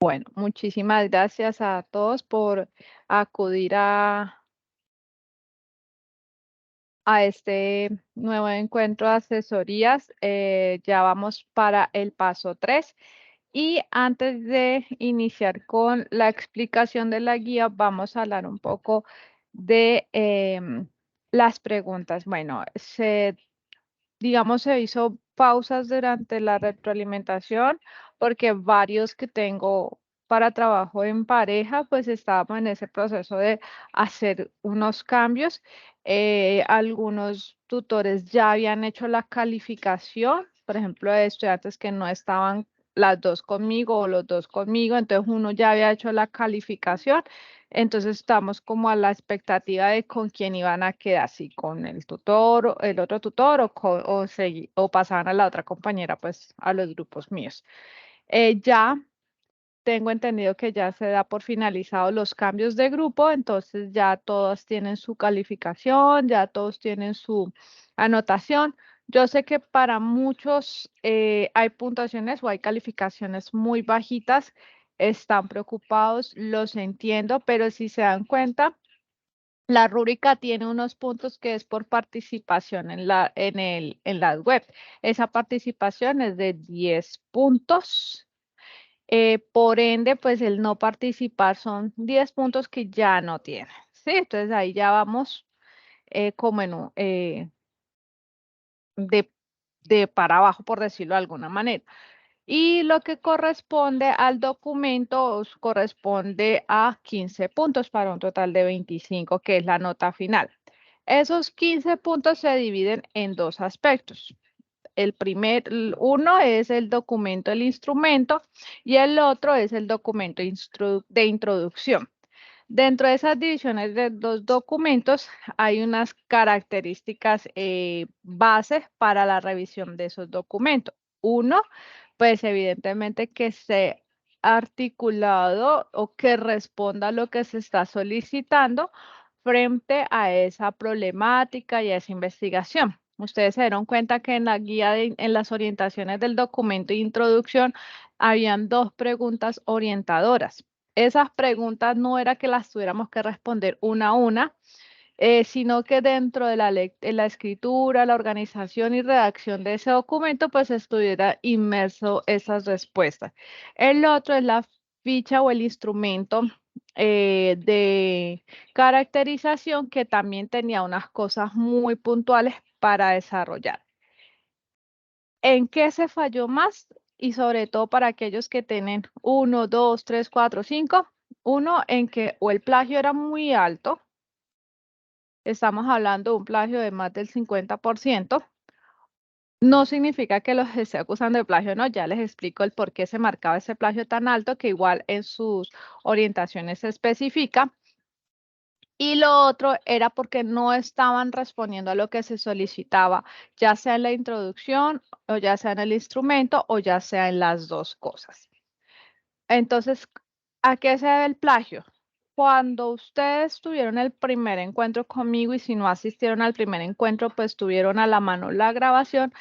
Bueno, muchísimas gracias a todos por acudir a este nuevo encuentro de asesorías. Ya vamos para el paso 3. Y antes de iniciar con la explicación de la guía, vamos a hablar un poco de las preguntas. Bueno, digamos, se hizo pausas durante la retroalimentación porque varios que tengo para trabajo en pareja, pues estábamos en ese proceso de hacer unos cambios. Algunos tutores ya habían hecho la calificación, por ejemplo, de estudiantes que no estaban las dos conmigo o los dos conmigo, entonces uno ya había hecho la calificación, entonces estamos como a la expectativa de con quién iban a quedar, si con el tutor, el otro tutor o pasaban a la otra compañera, pues a los grupos míos. Ya tengo entendido que ya se da por finalizados los cambios de grupo, entonces ya todos tienen su calificación, ya todos tienen su anotación. Yo sé que para muchos hay puntuaciones o hay calificaciones muy bajitas, están preocupados, los entiendo, pero si se dan cuenta, la rúbrica tiene unos puntos que es por participación en la web. Esa participación es de 10 puntos. Por ende, pues el no participar son 10 puntos que ya no tiene. Sí, entonces ahí ya vamos como de, de para abajo, por decirlo de alguna manera. Y lo que corresponde al documento corresponde a 15 puntos para un total de 25, que es la nota final. Esos 15 puntos se dividen en dos aspectos. Uno es el documento del instrumento y el otro es el documento de introducción. Dentro de esas divisiones de dos documentos hay unas características bases para la revisión de esos documentos. Uno, pues evidentemente que esté articulado o que responda a lo que se está solicitando frente a esa problemática y a esa investigación. Ustedes se dieron cuenta que en la guía, en las orientaciones del documento de introducción, habían dos preguntas orientadoras. Esas preguntas no era que las tuviéramos que responder una a una, sino que dentro de la escritura, la organización y redacción de ese documento, pues estuviera inmerso esas respuestas. El otro es la ficha o el instrumento de caracterización que también tenía unas cosas muy puntuales para desarrollar. ¿En qué se falló más? Y sobre todo para aquellos que tienen 1, 2, 3, 4, 5. Uno, en que o el plagio era muy alto, estamos hablando de un plagio de más del 50%. No significa que los esté acusando de plagio, no, ya les explico el por qué se marcaba ese plagio tan alto, que igual en sus orientaciones se especifica. Y lo otro era porque no estaban respondiendo a lo que se solicitaba, ya sea en la introducción o ya sea en el instrumento o ya sea en las dos cosas. Entonces, ¿a qué se debe el plagio? Cuando ustedes tuvieron el primer encuentro conmigo y si no asistieron al primer encuentro, pues tuvieron a la mano la grabación,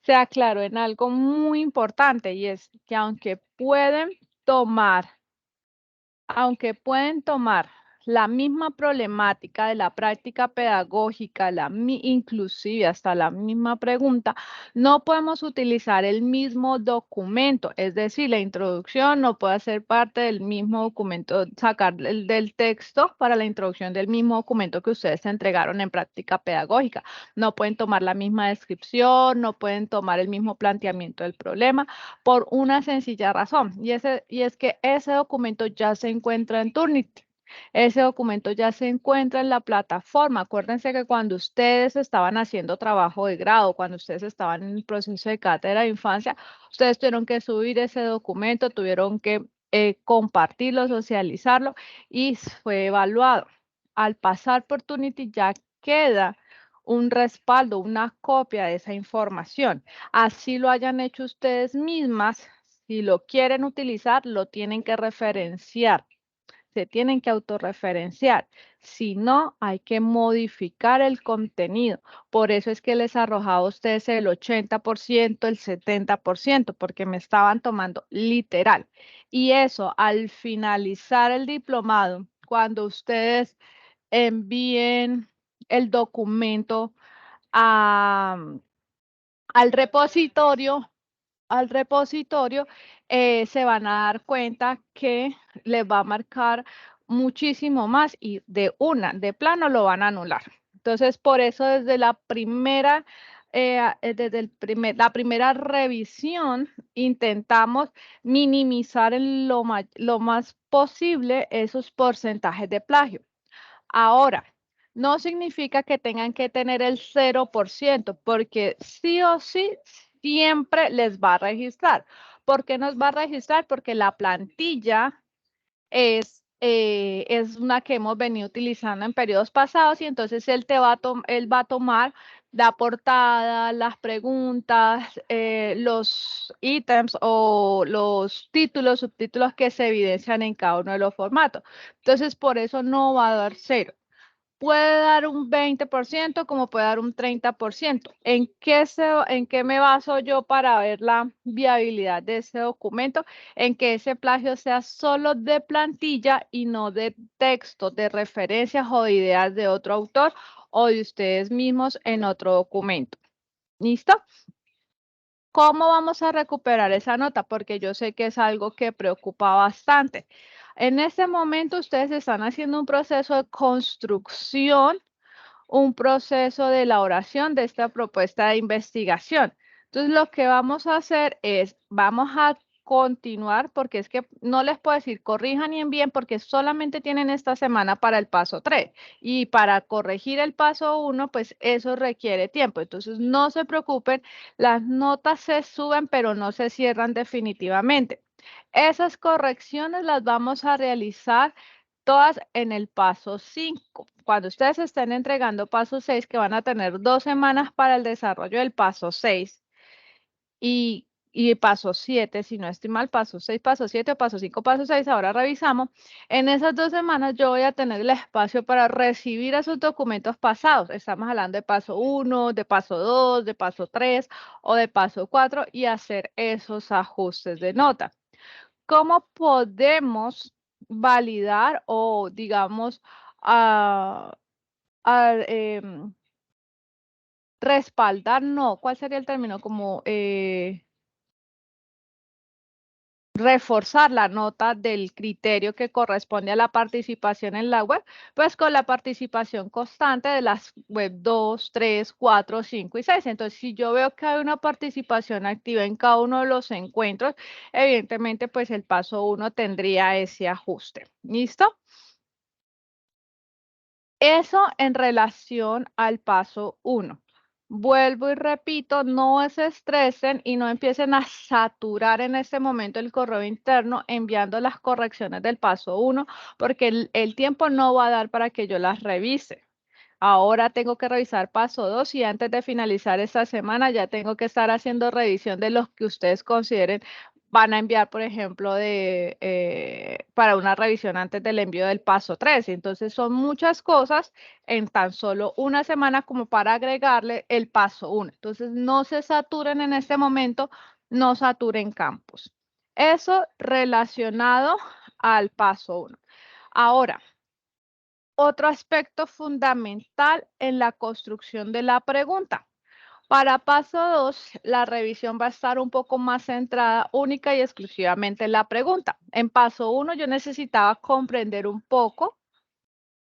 se aclaró en algo muy importante y es que aunque pueden tomar la misma problemática de la práctica pedagógica, inclusive hasta la misma pregunta, no podemos utilizar el mismo documento, es decir, la introducción no puede ser parte del mismo documento, sacar del texto para la introducción del mismo documento que ustedes entregaron en práctica pedagógica. No pueden tomar la misma descripción, no pueden tomar el mismo planteamiento del problema por una sencilla razón, y es que ese documento ya se encuentra en Turnitin. Ese documento ya se encuentra en la plataforma. Acuérdense que cuando ustedes estaban haciendo trabajo de grado, cuando ustedes estaban en el proceso de cátedra de infancia, ustedes tuvieron que subir ese documento, tuvieron que compartirlo, socializarlo y fue evaluado. Al pasar por Turnitin ya queda un respaldo, una copia de esa información. Así lo hayan hecho ustedes mismas, si lo quieren utilizar, lo tienen que referenciar, se tienen que autorreferenciar. Si no, hay que modificar el contenido. Por eso es que les arrojaba a ustedes el 80%, el 70%, porque me estaban tomando literal. Y eso, al finalizar el diplomado, cuando ustedes envíen el documento a, al repositorio, se van a dar cuenta que les va a marcar muchísimo más y de plano lo van a anular. Entonces, por eso desde la primera, la primera revisión intentamos minimizar lo más posible esos porcentajes de plagio. Ahora, no significa que tengan que tener el 0%, porque sí o sí siempre les va a registrar. ¿Por qué nos va a registrar? Porque la plantilla es una que hemos venido utilizando en periodos pasados y entonces él va a tomar la portada, las preguntas, los ítems o los títulos, subtítulos que se evidencian en cada uno de los formatos. Entonces, por eso no va a dar 0. Puede dar un 20% como puede dar un 30%. ¿En qué me baso yo para ver la viabilidad de ese documento? En que ese plagio sea solo de plantilla y no de texto, de referencias o de ideas de otro autor o de ustedes mismos en otro documento. ¿Listo? ¿Cómo vamos a recuperar esa nota? Porque yo sé que es algo que preocupa bastante. En este momento ustedes están haciendo un proceso de construcción, un proceso de elaboración de esta propuesta de investigación. Entonces, lo que vamos a hacer es, vamos a continuar, porque es que no les puedo decir corrijan y envíen, porque solamente tienen esta semana para el paso 3. Y para corregir el paso 1, pues eso requiere tiempo. Entonces, no se preocupen, las notas se suben, pero no se cierran definitivamente. Esas correcciones las vamos a realizar todas en el paso 5. Cuando ustedes estén entregando paso 6, que van a tener 2 semanas para el desarrollo del paso 6 y paso 7, si no estoy mal, paso 6, paso 7, paso 5, paso 6, ahora revisamos. En esas 2 semanas yo voy a tener el espacio para recibir esos documentos pasados. Estamos hablando de paso 1, de paso 2, de paso 3 o de paso 4 y hacer esos ajustes de nota. ¿Cómo podemos validar o, digamos, a, respaldar? No, ¿cuál sería el término? Como reforzar la nota del criterio que corresponde a la participación en la web, pues con la participación constante de las web 2, 3, 4, 5 y 6. Entonces, si yo veo que hay una participación activa en cada uno de los encuentros, evidentemente, pues el paso 1 tendría ese ajuste. ¿Listo? Eso en relación al paso 1. Vuelvo y repito, no se estresen y no empiecen a saturar en este momento el correo interno enviando las correcciones del paso 1, porque el tiempo no va a dar para que yo las revise. Ahora tengo que revisar paso 2 y antes de finalizar esta semana ya tengo que estar haciendo revisión de los que ustedes consideren van a enviar, por ejemplo, para una revisión antes del envío del paso 3. Entonces son muchas cosas en tan solo una semana como para agregarle el paso 1. Entonces no se saturen en este momento, no saturen campos. Eso relacionado al paso 1. Ahora, otro aspecto fundamental en la construcción de la pregunta. Para paso 2, la revisión va a estar un poco más centrada única y exclusivamente en la pregunta. En paso 1 yo necesitaba comprender un poco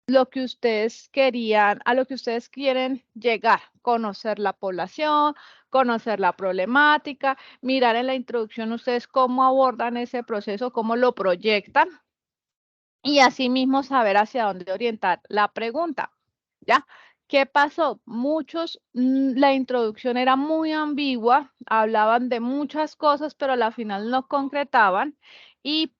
lo que ustedes querían, a lo que ustedes quieren llegar, conocer la población, conocer la problemática, mirar en la introducción ustedes cómo abordan ese proceso, cómo lo proyectan y asimismo saber hacia dónde orientar la pregunta, ¿ya? ¿Qué pasó? Muchos, la introducción era muy ambigua, hablaban de muchas cosas, pero a la final no concretaban y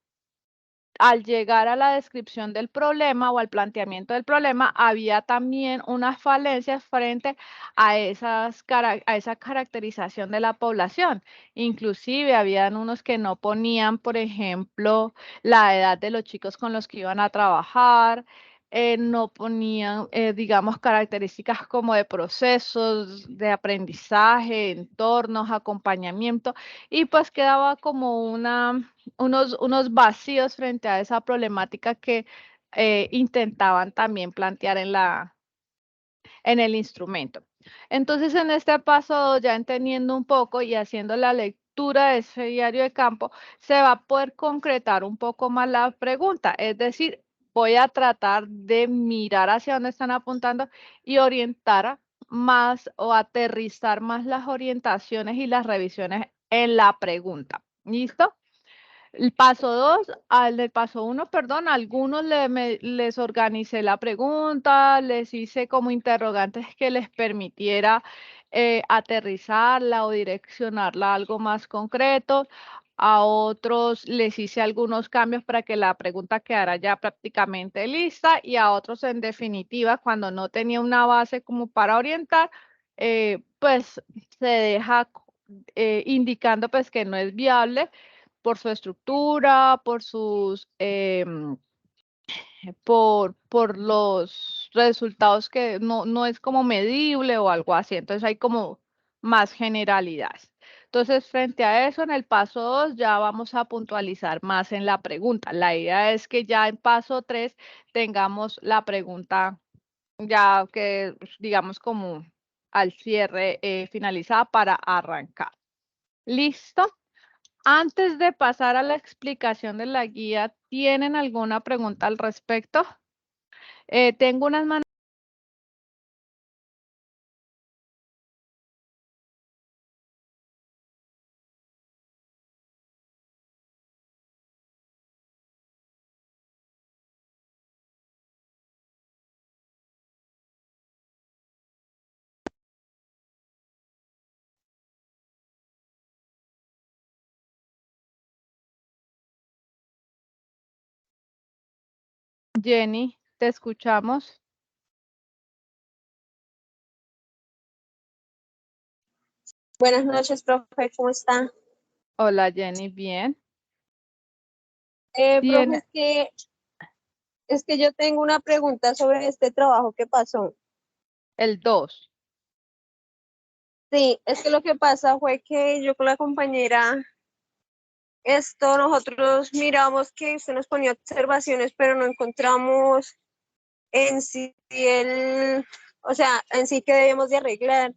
al llegar a la descripción del problema o al planteamiento del problema, había también unas falencias frente a esa caracterización de la población. Inclusive habían unos que no ponían, por ejemplo, la edad de los chicos con los que iban a trabajar, no ponían, digamos, características como de procesos, de aprendizaje, entornos, acompañamiento, y pues quedaba como unos vacíos frente a esa problemática que intentaban también plantear en el instrumento. Entonces, en este paso, ya entendiendo un poco y haciendo la lectura de ese diario de campo, se va a poder concretar un poco más la pregunta. Es decir, voy a tratar de mirar hacia dónde están apuntando y orientar más o aterrizar más las orientaciones y las revisiones en la pregunta. ¿Listo? El paso 2, al del paso 1, perdón, a algunos les organicé la pregunta, les hice como interrogantes que les permitiera aterrizarla o direccionarla a algo más concreto. A otros les hice algunos cambios para que la pregunta quedara ya prácticamente lista y a otros, en definitiva, cuando no tenía una base como para orientar, pues se deja indicando pues que no es viable por su estructura, por sus, por los resultados que no es como medible o algo así. Entonces hay como más generalidades. Entonces, frente a eso, en el paso 2 ya vamos a puntualizar más en la pregunta. La idea es que ya en paso 3 tengamos la pregunta ya que, digamos, como al cierre finalizada para arrancar. ¿Listo? Antes de pasar a la explicación de la guía, ¿tienen alguna pregunta al respecto? Tengo unas manos. Jenny, te escuchamos. Buenas noches, profe, ¿cómo está? Hola, Jenny, bien. Profe, Tiene es que yo tengo una pregunta sobre este trabajo que pasó. el 2. Sí, es que lo que pasa fue que yo con la compañera, nosotros miramos que usted nos ponía observaciones, pero no encontramos en sí o sea, en sí que debemos de arreglar.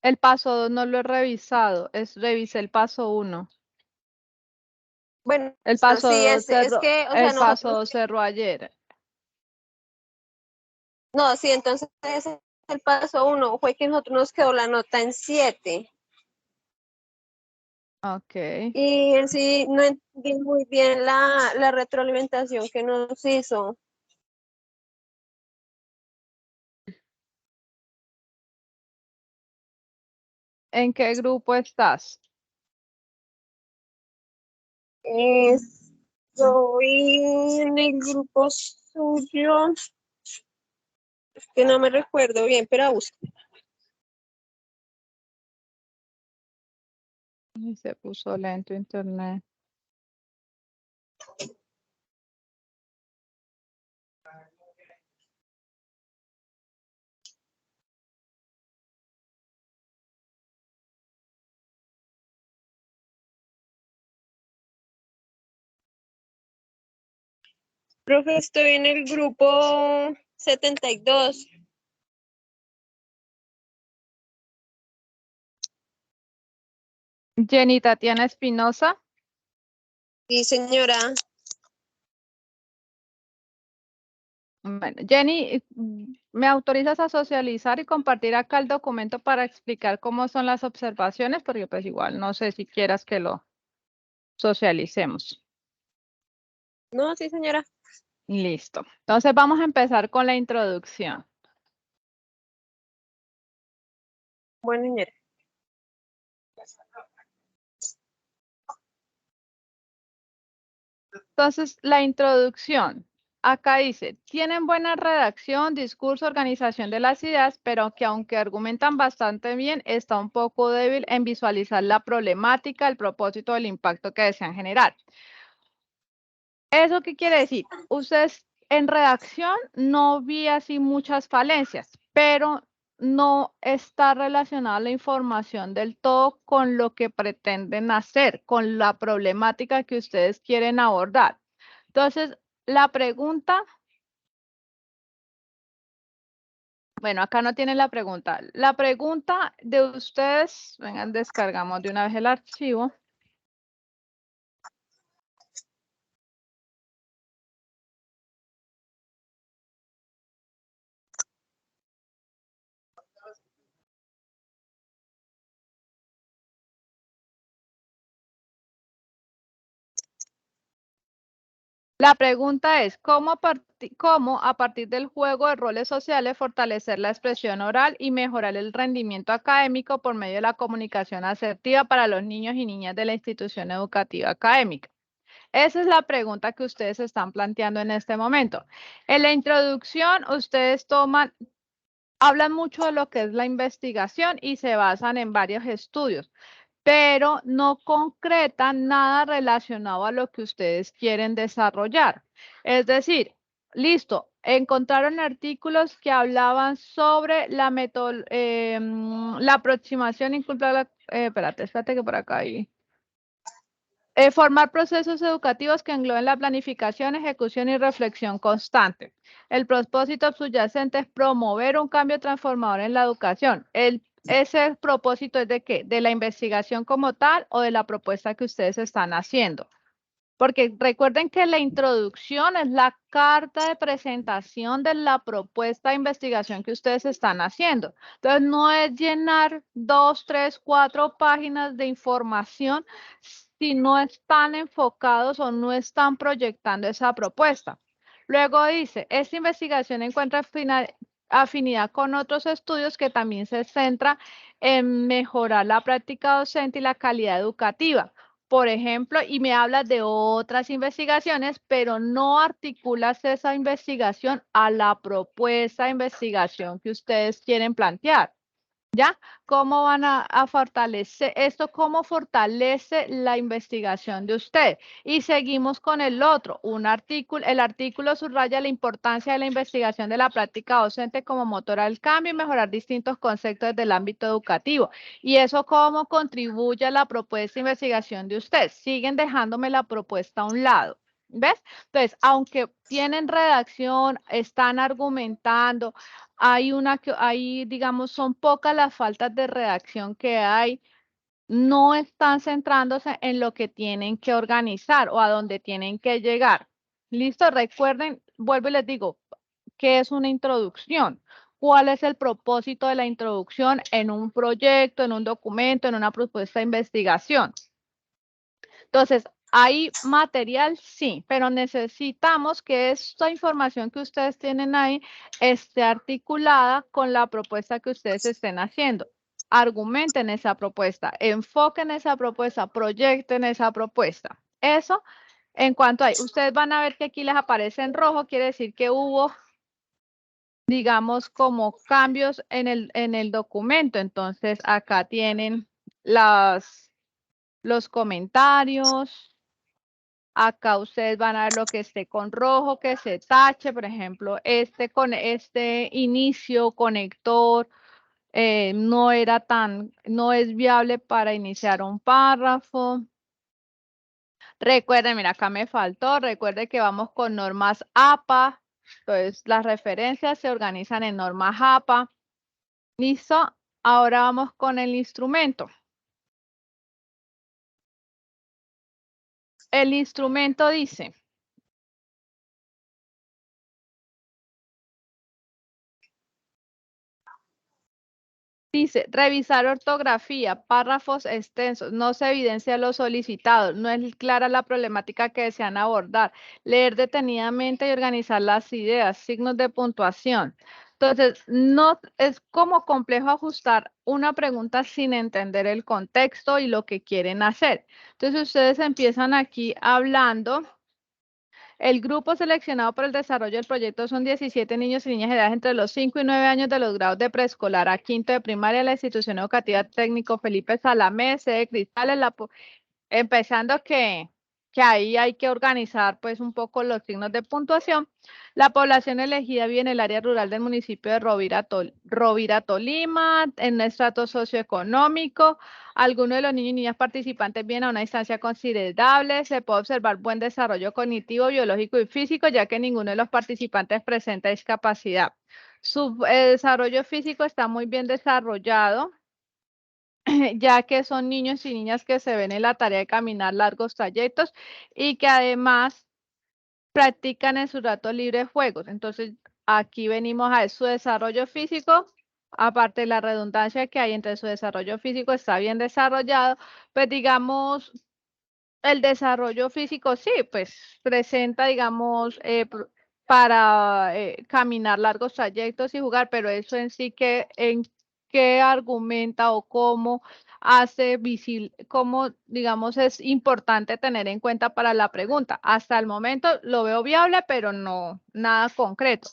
El paso 2 no lo he revisado, revisé el paso 1. Bueno, El paso sí, 2 es cerró, que, o el sea, paso nosotros, 2 cerró ayer. no, sí, entonces el paso 1 fue que nosotros nos quedó la nota en 7. Ok. Y en sí no entendí muy bien la retroalimentación que nos hizo. ¿En qué grupo estás? Estoy en el grupo suyo, que no me recuerdo bien, pero busco. Y se puso lento internet. Profe, estoy en el grupo 72. Jenny Tatiana Espinosa. Sí, señora. Bueno, Jenny, ¿me autorizas a socializar y compartir acá el documento para explicar cómo son las observaciones? Porque pues igual no sé si quieras que lo socialicemos. No, sí, señora. Listo. Entonces vamos a empezar con la introducción. Bueno, señora. Entonces, la introducción. Acá dice, tienen buena redacción, discurso, organización de las ideas, pero que aunque argumentan bastante bien, está un poco débil en visualizar la problemática, el propósito, el impacto que desean generar. ¿Eso qué quiere decir? Ustedes en redacción no vi así muchas falencias, pero no está relacionada la información del todo con lo que pretenden hacer, con la problemática que ustedes quieren abordar. Entonces, la pregunta, bueno, acá no tienen la pregunta. La pregunta de ustedes, vengan, descargamos de una vez el archivo. La pregunta es, ¿cómo a partir del juego de roles sociales fortalecer la expresión oral y mejorar el rendimiento académico por medio de la comunicación asertiva para los niños y niñas de la institución educativa académica? Esa es la pregunta que ustedes están planteando en este momento. En la introducción, ustedes hablan mucho de lo que es la investigación y se basan en varios estudios, pero no concretan nada relacionado a lo que ustedes quieren desarrollar. Es decir, listo, encontraron artículos que hablaban sobre la la aproximación espérate que por acá hay. Formar procesos educativos que engloben la planificación, ejecución y reflexión constante. El propósito subyacente es promover un cambio transformador en la educación. Ese propósito es de qué? ¿De la investigación como tal o de la propuesta que ustedes están haciendo? Porque recuerden que la introducción es la carta de presentación de la propuesta de investigación que ustedes están haciendo. Entonces, no es llenar 2, 3, 4 páginas de información si no están enfocados o no están proyectando esa propuesta. Luego dice, esta investigación encuentra afinidad con otros estudios que también se centra en mejorar la práctica docente y la calidad educativa. Por ejemplo, y me hablas de otras investigaciones, pero no articulas esa investigación a la propuesta de investigación que ustedes quieren plantear. ¿Ya? ¿Cómo van a fortalecer esto? ¿Cómo fortalece la investigación de usted? Y seguimos con el otro, el artículo subraya la importancia de la investigación de la práctica docente como motor al cambio y mejorar distintos conceptos desde el ámbito educativo. ¿Y eso cómo contribuye a la propuesta de investigación de usted? Siguen dejándome la propuesta a un lado. ¿Ves? Entonces, aunque tienen redacción, están argumentando, digamos, son pocas las faltas de redacción que hay, no están centrándose en lo que tienen que organizar o a dónde tienen que llegar. Listo, recuerden, vuelvo y les digo, ¿qué es una introducción? ¿Cuál es el propósito de la introducción en un proyecto, en un documento, en una propuesta de investigación? Entonces, ¿hay material? Sí, pero necesitamos que esta información que ustedes tienen ahí esté articulada con la propuesta que ustedes estén haciendo. Argumenten esa propuesta, enfoquen esa propuesta, proyecten esa propuesta. Eso en cuanto a, ustedes van a ver que aquí les aparece en rojo, quiere decir que hubo, digamos, como cambios en el documento. Entonces, acá tienen los comentarios. Acá ustedes van a ver lo que esté con rojo, que se tache, por ejemplo, con este inicio, conector, no es viable para iniciar un párrafo. Recuerden, mira, acá me faltó, recuerden que vamos con normas APA, entonces las referencias se organizan en normas APA. ¿Listo? Ahora vamos con el instrumento. El instrumento dice, revisar ortografía, párrafos extensos, no se evidencia lo solicitado, no es clara la problemática que desean abordar, leer detenidamente y organizar las ideas, signos de puntuación. Entonces, no es como complejo ajustar una pregunta sin entender el contexto y lo que quieren hacer. Entonces, ustedes empiezan aquí hablando. El grupo seleccionado para el desarrollo del proyecto son 17 niños y niñas de edad entre los 5 y 9 años de los grados de preescolar a quinto de primaria de la institución educativa técnico Felipe Salamé, sede Cristales, empezando que que ahí hay que organizar pues un poco los signos de puntuación. La población elegida vive en el área rural del municipio de Rovira, Tolima, en un estrato socioeconómico. Algunos de los niños y niñas participantes vienen a una distancia considerable. Se puede observar buen desarrollo cognitivo, biológico y físico, ya que ninguno de los participantes presenta discapacidad. Su desarrollo físico está muy bien desarrollado, ya que son niños y niñas que se ven en la tarea de caminar largos trayectos y que además practican en su rato libre juegos. Entonces, aquí venimos a su desarrollo físico, aparte de la redundancia que hay entre su desarrollo físico, está bien desarrollado, pues digamos, el desarrollo físico sí, pues presenta, digamos, para caminar largos trayectos y jugar, pero eso en sí que en qué argumenta o cómo hace visible, cómo, digamos, es importante tener en cuenta para la pregunta. Hasta el momento lo veo viable, pero no nada concreto.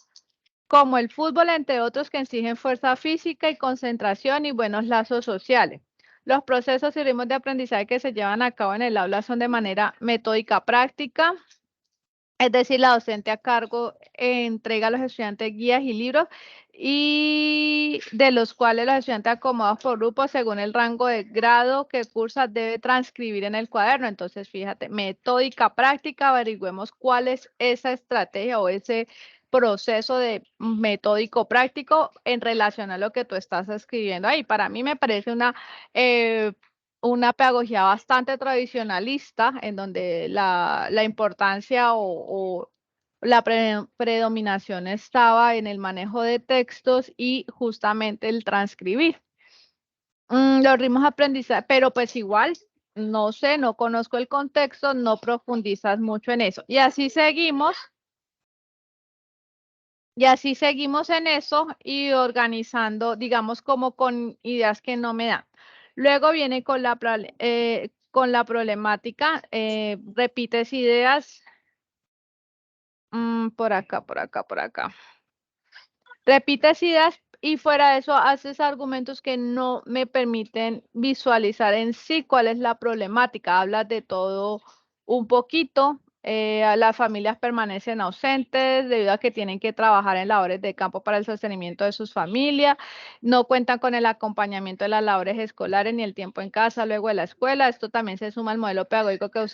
Como el fútbol, entre otros, que exigen fuerza física y concentración y buenos lazos sociales. Los procesos y ritmos de aprendizaje que se llevan a cabo en el aula son de manera metódica práctica, es decir, la docente a cargo entrega a los estudiantes guías y libros y de los cuales los estudiantes acomodados por grupos según el rango de grado que cursa debe transcribir en el cuaderno. Entonces, fíjate, metódica práctica, averigüemos cuál es esa estrategia o ese proceso de metódico práctico en relación a lo que tú estás escribiendo ahí. Para mí me parece una pedagogía bastante tradicionalista, en donde la importancia o la predominación estaba en el manejo de textos y justamente el transcribir. Los ritmos de aprendizaje, pero pues igual, no sé, no conozco el contexto, no profundizas mucho en eso. Y así seguimos en eso y organizando, digamos, como con ideas que no me dan. Luego viene con la problemática, repites ideas, por acá, por acá, por acá. Repites ideas y fuera de eso haces argumentos que no me permiten visualizar en sí cuál es la problemática. Hablas de todo un poquito. Las familias permanecen ausentes debido a que tienen que trabajar en labores de campo para el sostenimiento de sus familias. No cuentan con el acompañamiento de las labores escolares ni el tiempo en casa luego de la escuela. Esto también se suma al modelo pedagógico que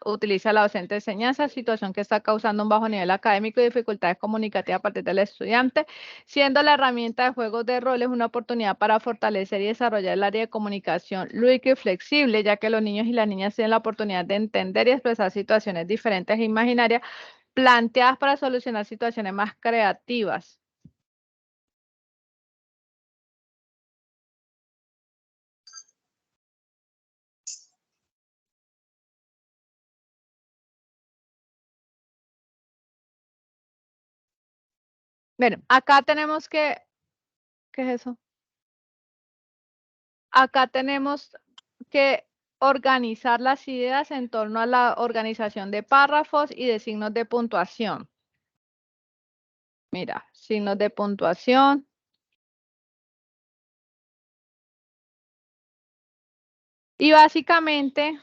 utiliza la docente de enseñanza, situación que está causando un bajo nivel académico y dificultades comunicativas a partir del estudiante, siendo la herramienta de juegos de roles una oportunidad para fortalecer y desarrollar el área de comunicación lúdica y flexible, ya que los niños y las niñas tienen la oportunidad de entender y expresar situaciones diferentes e imaginarias planteadas para solucionar situaciones más creativas. Bueno, acá tenemos ¿qué es eso? Acá tenemos que organizar las ideas en torno a la organización de párrafos y de signos de puntuación. Mira, signos de puntuación. Y básicamente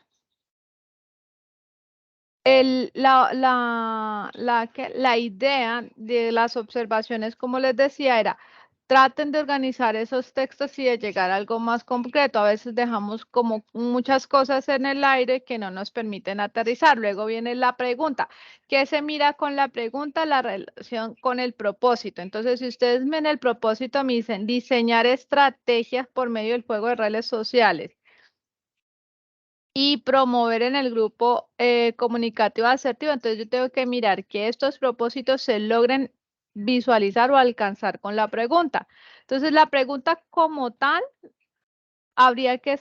la idea de las observaciones, como les decía, era traten de organizar esos textos y de llegar a algo más concreto. A veces dejamos como muchas cosas en el aire que no nos permiten aterrizar. Luego viene la pregunta. ¿Qué se mira con la pregunta? La relación con el propósito. Entonces, si ustedes ven el propósito, me dicen diseñar estrategias por medio del juego de redes sociales y promover en el grupo comunicativo asertivo. Entonces yo tengo que mirar que estos propósitos se logren visualizar o alcanzar con la pregunta. Entonces la pregunta como tal habría que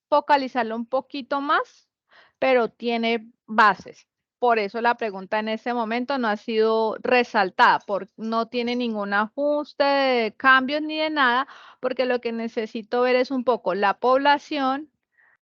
focalizarlo un poquito más, pero tiene bases. Por eso la pregunta en ese momento no ha sido resaltada, porque no tiene ningún ajuste de cambios ni de nada, porque lo que necesito ver es un poco la población,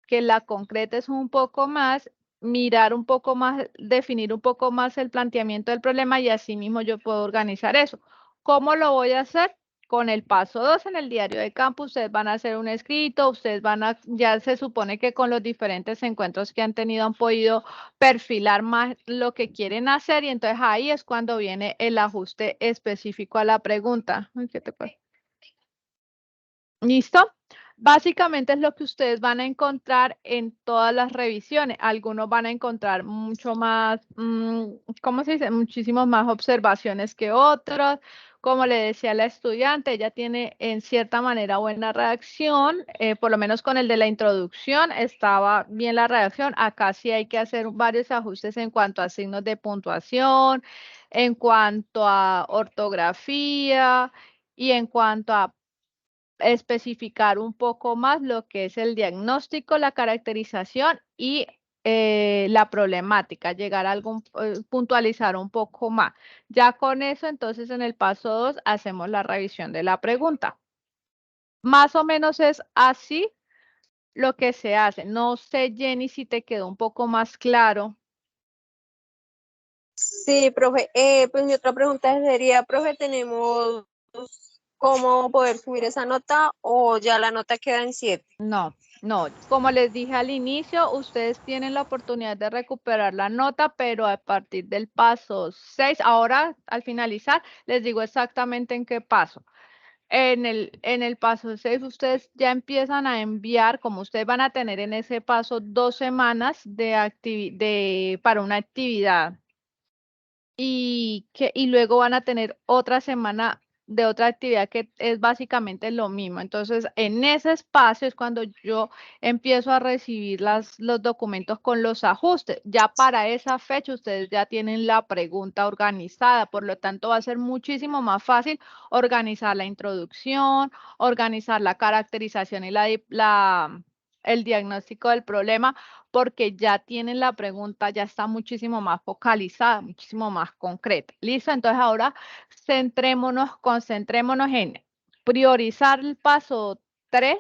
que la concretes un poco más, mirar un poco más, definir un poco más el planteamiento del problema y así mismo yo puedo organizar eso. ¿Cómo lo voy a hacer? con el paso 2 en el diario de campo, ustedes van a hacer un escrito, ustedes van a, ya se supone que con los diferentes encuentros que han tenido han podido perfilar más lo que quieren hacer y entonces ahí es cuando viene el ajuste específico a la pregunta. Ay, ¿qué te pasa? ¿Listo? Básicamente es lo que ustedes van a encontrar en todas las revisiones. Algunos van a encontrar mucho más, ¿cómo se dice? Muchísimas más observaciones que otros. Como le decía a la estudiante, ella tiene en cierta manera buena redacción, por lo menos con el de la introducción estaba bien la redacción. Acá sí hay que hacer varios ajustes en cuanto a signos de puntuación, en cuanto a ortografía y en cuanto a especificar un poco más lo que es el diagnóstico, la caracterización y la problemática, llegar a algún, puntualizar un poco más. Ya con eso, entonces en el paso 2 hacemos la revisión de la pregunta. Más o menos es así lo que se hace. No sé, Jenny, si te quedó un poco más claro. Sí, profe. Pues mi otra pregunta sería, profe, ¿tenemos cómo poder subir esa nota o ya la nota queda en 7? No, no, como les dije al inicio, ustedes tienen la oportunidad de recuperar la nota, pero a partir del paso 6, ahora al finalizar, les digo exactamente en qué paso. En el paso 6, ustedes ya empiezan a enviar, como ustedes van a tener en ese paso 2 semanas para una actividad y luego van a tener otra semana de otra actividad que es básicamente lo mismo. Entonces, en ese espacio es cuando yo empiezo a recibir los documentos con los ajustes. Ya para esa fecha ustedes ya tienen la pregunta organizada, por lo tanto va a ser muchísimo más fácil organizar la introducción, organizar la caracterización y el diagnóstico del problema porque ya tienen la pregunta, ya está muchísimo más focalizada, muchísimo más concreta. ¿Listo? Entonces ahora concentrémonos en priorizar el paso 3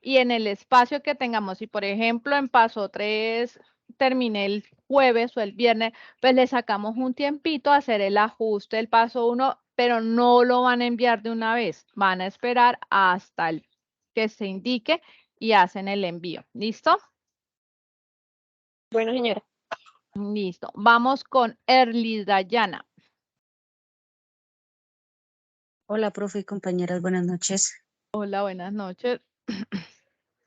y en el espacio que tengamos. Si, por ejemplo, en paso 3 terminé el jueves o el viernes, pues le sacamos un tiempito a hacer el ajuste del paso 1, pero no lo van a enviar de una vez. Van a esperar hasta el que se indique y hacen el envío. ¿Listo? Bueno, señora. Listo. Vamos con Erly Dayana. Hola, profe y compañeras, buenas noches. Hola, buenas noches.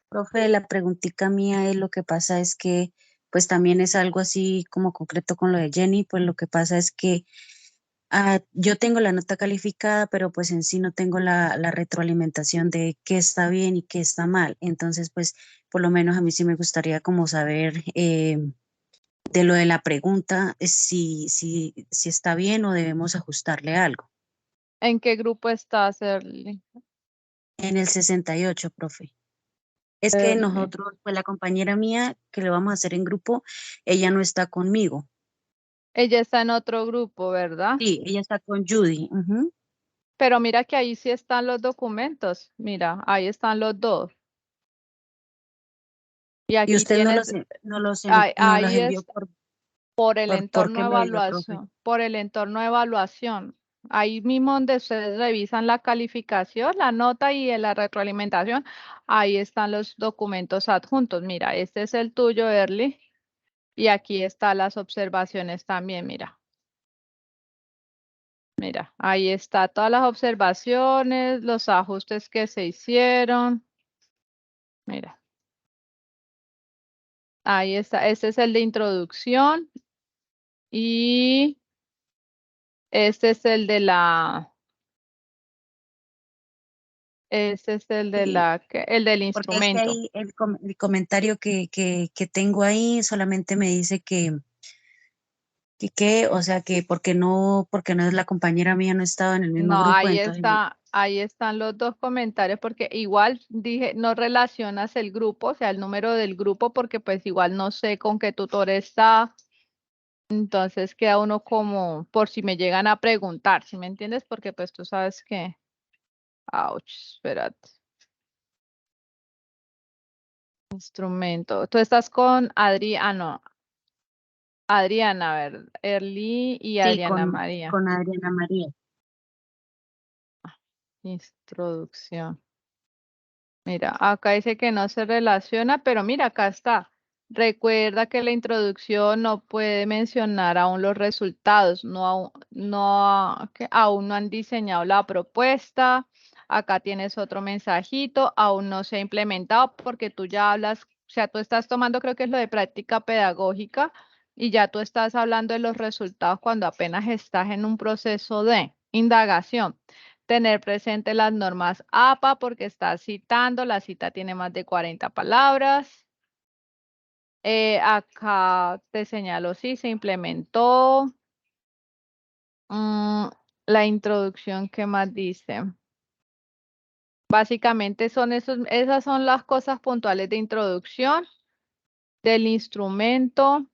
Profe, la preguntita mía es lo que pasa es que, pues también es algo así como concreto con lo de Jenny, pues lo que pasa es que yo tengo la nota calificada, pero pues en sí no tengo la retroalimentación de qué está bien y qué está mal. Entonces, pues por lo menos a mí sí me gustaría como saber de lo de la pregunta, si está bien o debemos ajustarle algo. ¿En qué grupo estás, Erly? En el 68, profe. Es que Erly. nosotros, pues la compañera mía que lo vamos a hacer en grupo, ella no está conmigo. Ella está en otro grupo, ¿verdad? Sí, ella está con Judy. Ujú. Pero mira que ahí sí están los documentos. Mira, ahí están los dos. Y Y aquí usted tienes, no los ahí envió es por el por entorno qué de medio, profe. evaluación, por el entorno de evaluación. Ahí mismo donde ustedes revisan la calificación, la nota y la retroalimentación, ahí están los documentos adjuntos. Mira, este es el tuyo, Erly. Y aquí están las observaciones también, mira. Mira, ahí está todas las observaciones, los ajustes que se hicieron. Mira, ahí está. Este es el de introducción y este es el de la, este es el de Sí, el del porque es que instrumento. ahí el comentario que tengo ahí solamente me dice o sea, que porque no es la compañera mía, no estaba en el mismo No, grupo, entonces, ahí están los dos comentarios porque igual dije, no relacionas el grupo, o sea, el número del grupo, porque pues igual no sé con qué tutor está. Entonces queda uno como por si me llegan a preguntar, ¿sí me entiendes? Porque pues tú sabes que, ouch, espérate, instrumento. Tú estás con Adriana, Adriana, a ver, Erly y sí, Adriana María. con Adriana María. Introducción. Mira, acá dice que no se relaciona, pero mira, acá está. Recuerda que la introducción no puede mencionar aún los resultados, que aún no han diseñado la propuesta. Acá tienes otro mensajito, aún no se ha implementado porque tú ya hablas, o sea, tú estás tomando, creo que es lo de práctica pedagógica, y ya tú estás hablando de los resultados cuando apenas estás en un proceso de indagación. Tener presente las normas APA porque estás citando, la cita tiene más de 40 palabras. Acá te señalo si se implementó. La introducción, ¿qué más dice? Básicamente esas son las cosas puntuales de introducción del instrumento.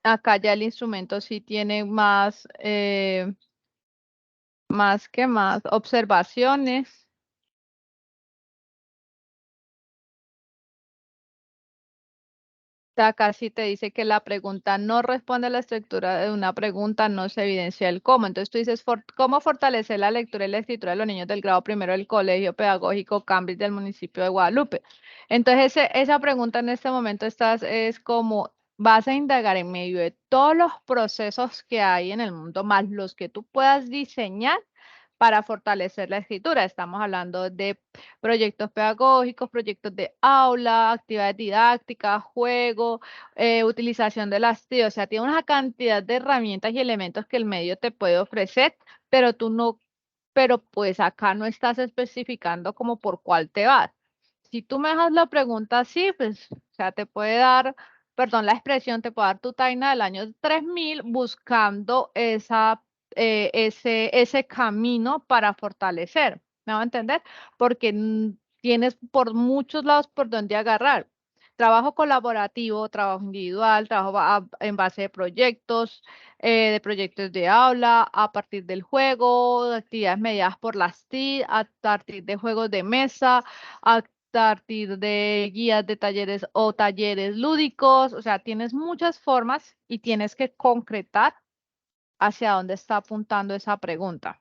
Acá ya el instrumento sí tiene más observaciones. Acá sí te dice que la pregunta no responde a la estructura de una pregunta, no se evidencia el cómo. Entonces tú dices, ¿cómo fortalecer la lectura y la escritura de los niños del grado primero del Colegio Pedagógico Cambridge del municipio de Guadalupe? Entonces esa pregunta en este momento es como, vas a indagar en medio de todos los procesos que hay en el mundo, más los que tú puedas diseñar para fortalecer la escritura. Estamos hablando de proyectos pedagógicos, proyectos de aula, actividades didácticas, juego, utilización de las TIC. O sea, tiene una cantidad de herramientas y elementos que el medio te puede ofrecer, pero pero pues acá no estás especificando como por cuál te vas. Si tú me dejas la pregunta así, pues, o sea, te puede dar, perdón, la expresión, te puede dar tu taina del año 3000 buscando ese camino para fortalecer. ¿Me va a entender? Porque tienes por muchos lados por donde agarrar. Trabajo colaborativo, trabajo individual, en base de proyectos de aula, a partir del juego, de actividades mediadas por las TIC, a partir de juegos de mesa, a partir de guías de talleres o talleres lúdicos. O sea, tienes muchas formas y tienes que concretar hacia dónde está apuntando esa pregunta.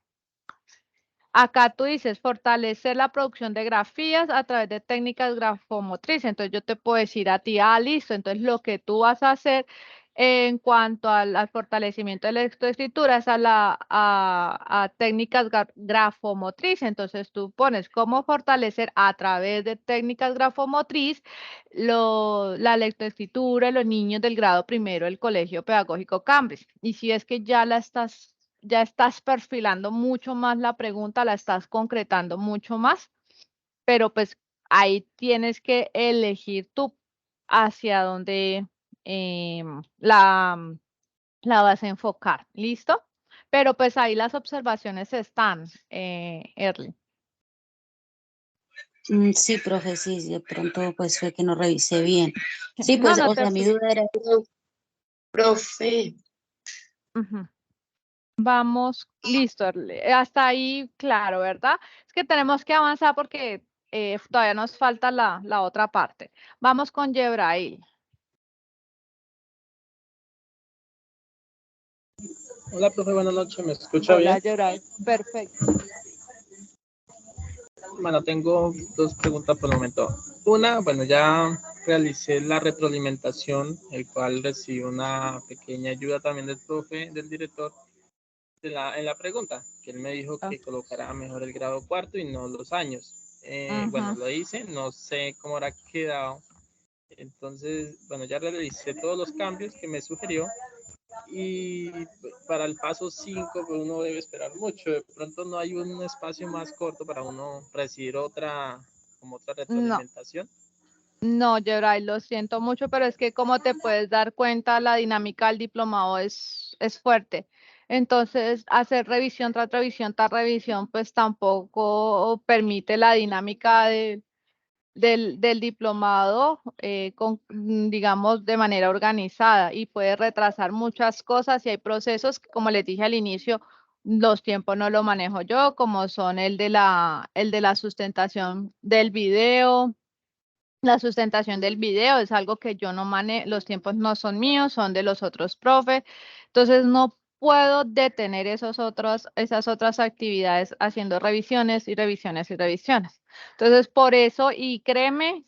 Acá tú dices fortalecer la producción de grafías a través de técnicas grafomotrices. Entonces yo te puedo decir a ti, listo. Entonces lo que tú vas a hacer en cuanto al fortalecimiento de la lectoescritura es a técnicas grafomotrices. Entonces tú pones cómo fortalecer a través de técnicas grafomotriz la lectoescritura de los niños del grado primero del Colegio Pedagógico Cambridge. Y si es que ya estás perfilando mucho más la pregunta, la estás concretando mucho más, pero pues ahí tienes que elegir tú hacia dónde la vas a enfocar, ¿listo? Pero pues ahí las observaciones están, Erly. Sí, profe, sí, de pronto pues fue que no revisé bien. Sí, No, pues, no o te sea, mi duda era, Profe, Ujú. Vamos, listo, Erly. Hasta ahí, claro, ¿verdad? Es que tenemos que avanzar porque todavía nos falta la otra parte. Vamos con Yebrail. hola profe, buenas noches, ¿me escucha Hola, bien? Yebrail. Perfecto. Bueno, tengo dos preguntas por el momento. Una, bueno, ya realicé la retroalimentación, el cual recibí una pequeña ayuda también del profe, del director, en la pregunta, que él me dijo que colocara mejor el grado cuarto y no los años. Bueno, Ujú. lo hice, no sé cómo habrá quedado. Entonces, bueno, ya realicé todos los cambios que me sugirió. Y para el paso 5 pues uno debe esperar mucho. De pronto no hay un espacio más corto para uno recibir otra No, retroalimentación. no, Yebrail, lo siento mucho, pero es que como te puedes dar cuenta, la dinámica del diplomado es fuerte. Entonces, hacer revisión tras revisión, pues tampoco permite la dinámica del diplomado, digamos, de manera organizada y puede retrasar muchas cosas y hay procesos que, como les dije al inicio, los tiempos no lo manejo yo, como son el de la sustentación del video. La sustentación del video es algo que yo no manejo, los tiempos no son míos, son de los otros profes. Entonces, no puedo detener esas otras actividades haciendo revisiones y revisiones y revisiones. Entonces, por eso, y créeme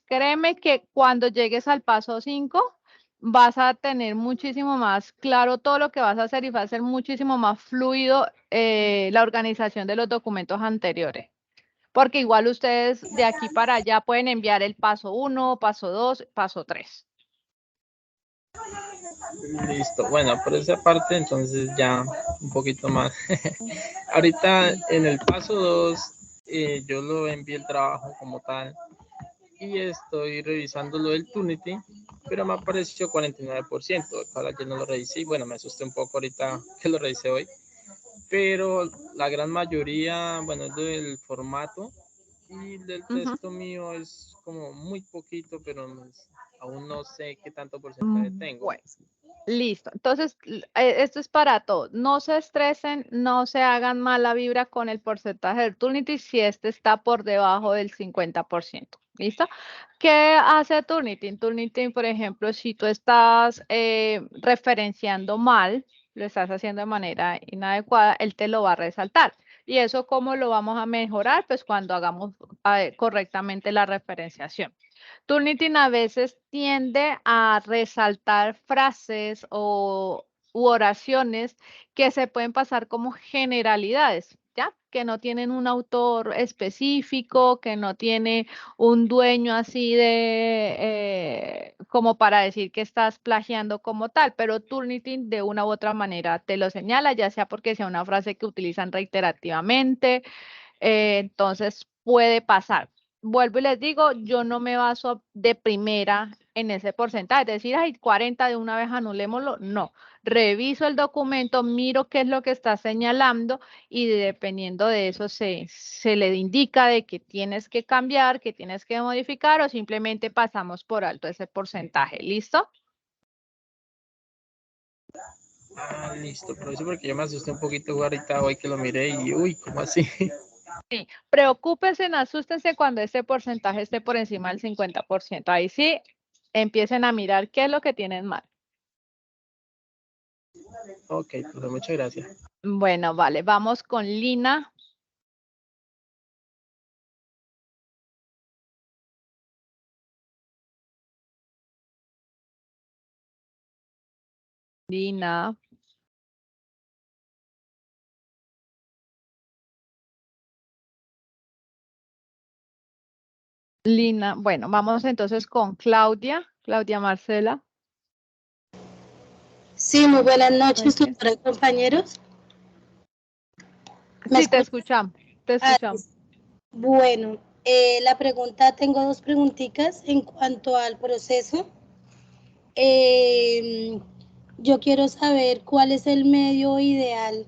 que cuando llegues al paso 5, vas a tener muchísimo más claro todo lo que vas a hacer y va a ser muchísimo más fluido la organización de los documentos anteriores. Porque igual ustedes de aquí para allá pueden enviar el paso 1, paso 2, paso 3. Listo. Bueno, por esa parte entonces ya un poquito más. Ahorita en el paso 2 yo lo envié el trabajo como tal y estoy revisando lo del Turnitin, pero me apareció 49%. Ahora yo no lo revisé y bueno, me asusté un poco ahorita que lo revisé hoy, pero la gran mayoría, bueno, es del formato y del texto mío es como muy poquito, pero aún no sé qué tanto porcentaje tengo. Bueno, listo. Entonces, esto es para todos. No se estresen, no se hagan mala vibra con el porcentaje del Turnitin si este está por debajo del 50%. ¿Listo? ¿Qué hace Turnitin? Turnitin, por ejemplo, si tú estás referenciando mal, lo estás haciendo de manera inadecuada, él te lo va a resaltar. ¿Y eso cómo lo vamos a mejorar? Pues cuando hagamos correctamente la referenciación. Turnitin a veces tiende a resaltar frases u oraciones que se pueden pasar como generalidades, ¿ya? Que no tienen un autor específico, que no tiene un dueño así como para decir que estás plagiando como tal, pero Turnitin de una u otra manera te lo señala, ya sea porque sea una frase que utilizan reiterativamente, entonces puede pasar. Vuelvo y les digo, yo no me baso de primera en ese porcentaje, es decir, hay 40 de una vez, anulémoslo. No, reviso el documento, miro qué es lo que está señalando y dependiendo de eso se le indica de que tienes que cambiar, que tienes que modificar o simplemente pasamos por alto ese porcentaje. ¿Listo? Ah, listo, profesor, porque yo me asusté un poquito ahorita hoy que lo miré y uy, ¿cómo así? Sí, preocúpense, asústense cuando este porcentaje esté por encima del 50%. Ahí sí, empiecen a mirar qué es lo que tienen mal. Ok, pues muchas gracias. Bueno, vale, vamos con Lina. Lina. Lina, bueno, vamos entonces con Claudia Marcela. Sí, muy buenas noches, Ok. tutora y compañeros. Sí, te escuchamos, te escuchamos. Bueno, tengo dos preguntitas en cuanto al proceso. Yo quiero saber cuál es el medio ideal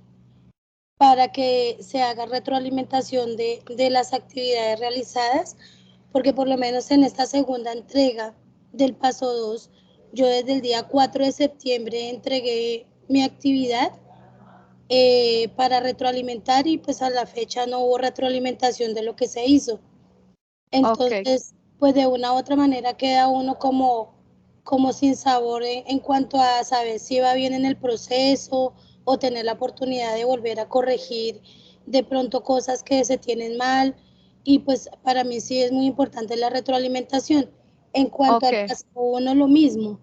para que se haga retroalimentación de las actividades realizadas, porque por lo menos en esta segunda entrega del paso 2, yo desde el día 4 de septiembre entregué mi actividad para retroalimentar y pues a la fecha no hubo retroalimentación de lo que se hizo. Entonces, pues de una u otra manera queda uno como sin sabor en cuanto a saber si va bien en el proceso o tener la oportunidad de volver a corregir de pronto cosas que se tienen mal. Y pues para mí sí es muy importante la retroalimentación. En cuanto al paso 1, lo mismo.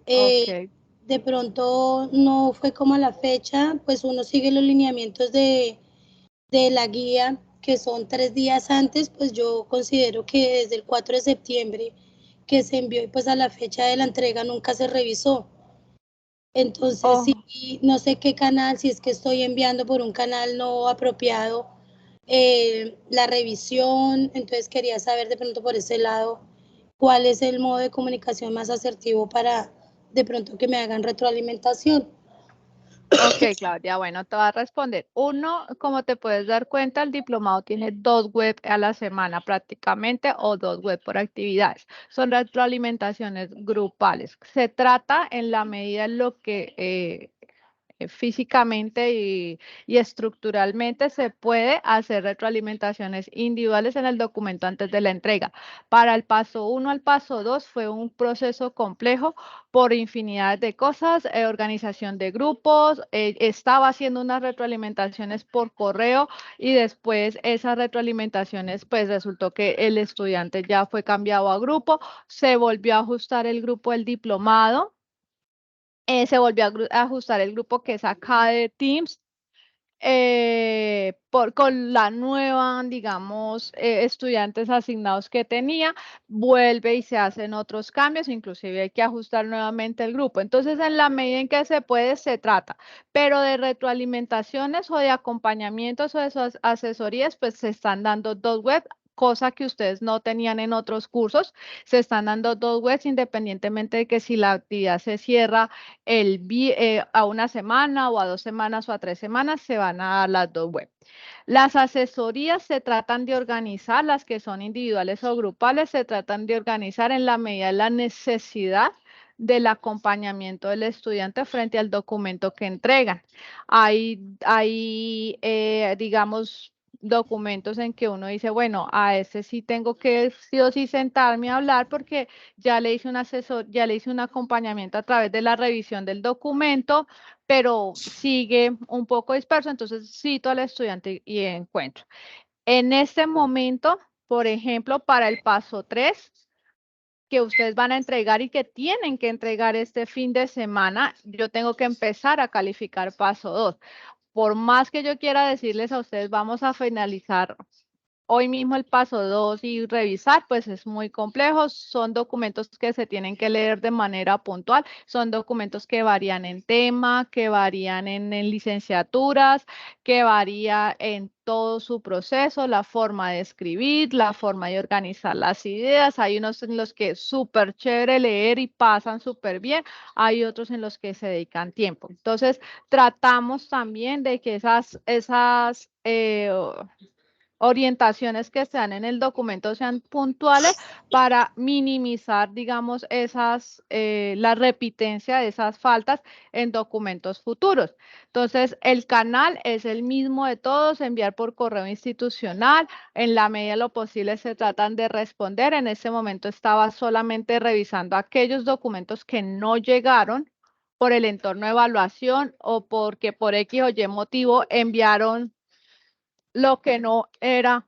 De pronto no fue como a la fecha, pues uno sigue los lineamientos de la guía, que son 3 días antes, pues yo considero que desde el 4 de septiembre que se envió y pues a la fecha de la entrega nunca se revisó. Entonces, sí, no sé qué canal, si es que estoy enviando por un canal no apropiado la revisión, entonces quería saber de pronto por ese lado cuál es el modo de comunicación más asertivo para de pronto que me hagan retroalimentación. Ok, Claudia, bueno, te voy a responder. Uno, como te puedes dar cuenta, el diplomado tiene 2 web a la semana prácticamente o 2 web por actividades. Son retroalimentaciones grupales. Se trata en la medida en lo que físicamente y estructuralmente se puede hacer retroalimentaciones individuales en el documento antes de la entrega. Para el paso 1 al paso 2 fue un proceso complejo por infinidad de cosas, organización de grupos, estaba haciendo unas retroalimentaciones por correo y después esas retroalimentaciones pues resultó que el estudiante ya fue cambiado a grupo, se volvió a ajustar el grupo del diplomado, se volvió a ajustar el grupo que es acá de Teams, con la nueva, digamos, estudiantes asignados que tenía, vuelve y se hacen otros cambios, inclusive hay que ajustar nuevamente el grupo. Entonces, en la medida en que se puede, se trata, pero de retroalimentaciones o de acompañamientos o de asesorías, pues se están dando dos web, cosa que ustedes no tenían en otros cursos. Se están dando dos webs independientemente de que si la actividad se cierra a una semana o a 2 semanas o a 3 semanas, se van a dar las dos web. Las asesorías se tratan de organizar, las que son individuales o grupales, se tratan de organizar en la medida de la necesidad del acompañamiento del estudiante frente al documento que entregan. Hay digamos, documentos en que uno dice, bueno, a ese sí tengo que sí o sí sentarme a hablar porque ya le hice ya le hice un acompañamiento a través de la revisión del documento, pero sigue un poco disperso, entonces cito al estudiante y encuentro. En este momento, por ejemplo, para el paso 3, que ustedes van a entregar y que tienen que entregar este fin de semana, yo tengo que empezar a calificar paso 2. Por más que yo quiera decirles a ustedes, vamos a finalizar hoy mismo el paso 2 y revisar, pues es muy complejo. Son documentos que se tienen que leer de manera puntual. Son documentos que varían en tema, que varían en licenciaturas, que varía en todo su proceso, la forma de escribir, la forma de organizar las ideas. Hay unos en los que es súper chévere leer y pasan súper bien. Hay otros en los que se dedican tiempo. Entonces, tratamos también de que esas orientaciones que sean en el documento sean puntuales para minimizar, digamos, la repitencia de esas faltas en documentos futuros. Entonces, el canal es el mismo de todos, enviar por correo institucional. En la medida de lo posible se tratan de responder. En ese momento estaba solamente revisando aquellos documentos que no llegaron por el entorno de evaluación o porque por X o Y motivo enviaron lo que no era.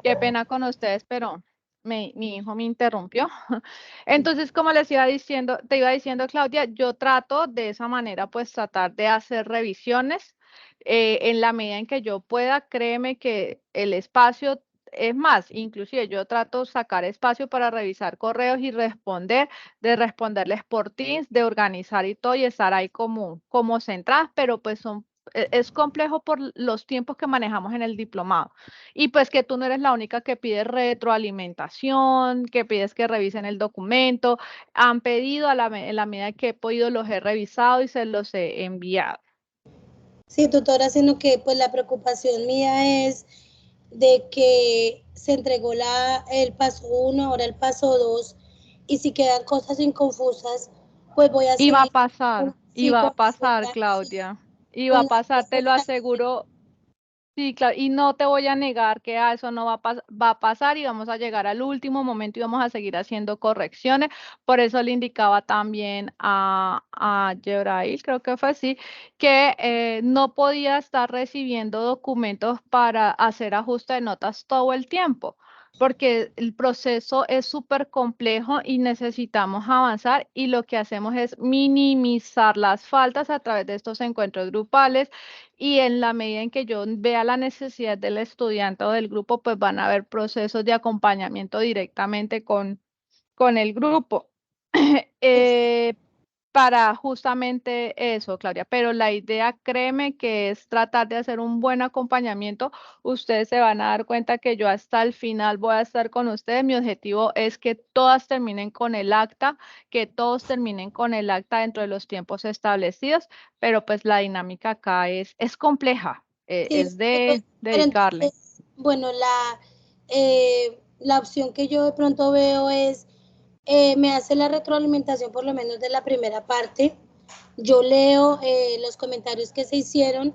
Qué pena con ustedes, pero mi hijo me interrumpió. Entonces, como les iba diciendo, te iba diciendo, Claudia, yo trato de esa manera, pues tratar de hacer revisiones en la medida en que yo pueda. Créeme que el espacio, es más, inclusive yo trato de sacar espacio para revisar correos y de responderles por Teams, de organizar y todo y estar ahí como centradas, pero pues es complejo por los tiempos que manejamos en el diplomado. Y pues que tú no eres la única que pide retroalimentación, que pides que revisen el documento. Han pedido en la medida que he podido, los he revisado y se los he enviado. Sí, tutora, sino que pues la preocupación mía es de que se entregó el paso 1, ahora el paso 2, y si quedan cosas inconfusas, pues voy a seguir. Iba a pasar, Claudia. Claudia. Iba a pasar, te lo aseguro. Sí, claro, y no te voy a negar que eso no va a pasar y vamos a llegar al último momento y vamos a seguir haciendo correcciones. Por eso le indicaba también a Yebrail, creo que fue así, que no podía estar recibiendo documentos para hacer ajuste de notas todo el tiempo, porque el proceso es súper complejo y necesitamos avanzar y lo que hacemos es minimizar las faltas a través de estos encuentros grupales. Y en la medida en que yo vea la necesidad del estudiante o del grupo, pues van a haber procesos de acompañamiento directamente con el grupo. para justamente eso, Claudia, pero la idea, créeme, que es tratar de hacer un buen acompañamiento. Ustedes se van a dar cuenta que yo hasta el final voy a estar con ustedes. Mi objetivo es que todas terminen con el acta, que todos terminen con el acta dentro de los tiempos establecidos, pero pues la dinámica acá es compleja, Sí, es de pero dedicarle. entonces, bueno, la opción que yo de pronto veo es, me hace la retroalimentación por lo menos de la primera parte, yo leo los comentarios que se hicieron,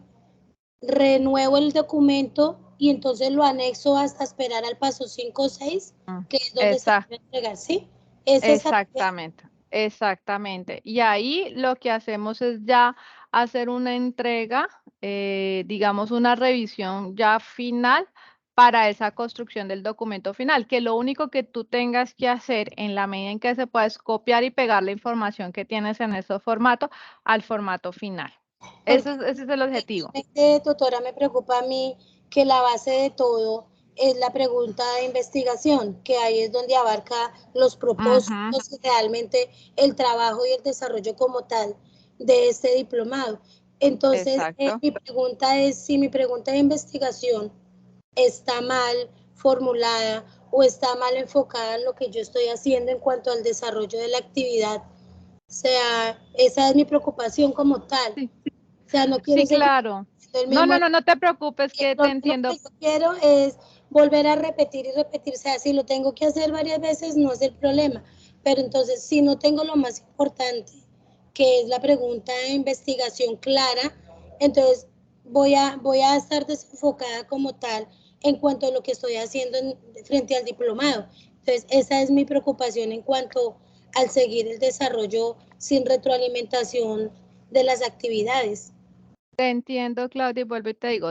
renuevo el documento y entonces lo anexo hasta esperar al paso 5 o 6, que es donde se Exacto. debe entregar, ¿sí? Es esa la idea. Exactamente, exactamente. Y ahí lo que hacemos es ya hacer una entrega, digamos una revisión ya final para esa construcción del documento final, que lo único que tú tengas que hacer en la medida en que se pueda es copiar y pegar la información que tienes en ese formato al formato final. Ese es el objetivo. Doctora, me preocupa a mí que la base de todo es la pregunta de investigación, que ahí es donde abarca los propósitos y realmente el trabajo y el desarrollo como tal de este diplomado. Entonces, Exacto. mi pregunta es si mi pregunta de investigación está mal formulada o está mal enfocada en lo que yo estoy haciendo en cuanto al desarrollo de la actividad. O sea, esa es mi preocupación como tal. Sí, O sea, no quiero sí, seguir claro. el No, mismo. no te preocupes, que te Lo menos entiendo. que yo quiero es volver a repetir y repetir. O sea, si lo tengo que hacer varias veces, no es el problema. Pero entonces, si no tengo lo más importante, que es la pregunta de investigación clara, entonces voy a estar desenfocada como tal en cuanto a lo que estoy haciendo frente al diplomado. Entonces, esa es mi preocupación en cuanto al seguir el desarrollo sin retroalimentación de las actividades. Te entiendo, Claudia, y vuelvo y te digo,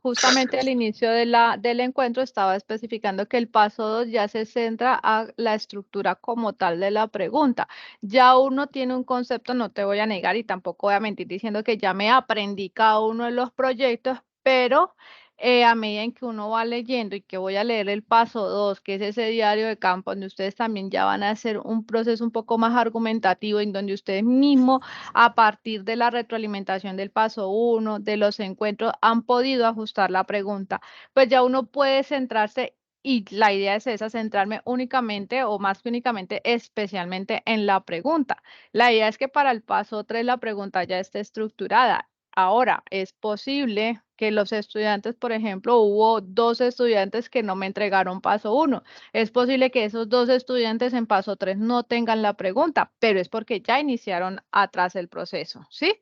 justamente al inicio del encuentro estaba especificando que el paso 2 ya se centra a la estructura como tal de la pregunta. Ya uno tiene un concepto, no te voy a negar y tampoco voy a mentir diciendo que ya me aprendí cada uno de los proyectos, pero a medida en que uno va leyendo y que voy a leer el paso 2, que es ese diario de campo, donde ustedes también ya van a hacer un proceso un poco más argumentativo, en donde ustedes mismos a partir de la retroalimentación del paso 1, de los encuentros, han podido ajustar la pregunta. Pues ya uno puede centrarse y la idea es esa, centrarme únicamente o más que únicamente, especialmente en la pregunta. La idea es que para el paso 3 la pregunta ya esté estructurada. Ahora, es posible que los estudiantes, por ejemplo, hubo 2 estudiantes que no me entregaron paso 1. Es posible que esos 2 estudiantes en paso 3 no tengan la pregunta, pero es porque ya iniciaron atrás el proceso, ¿sí?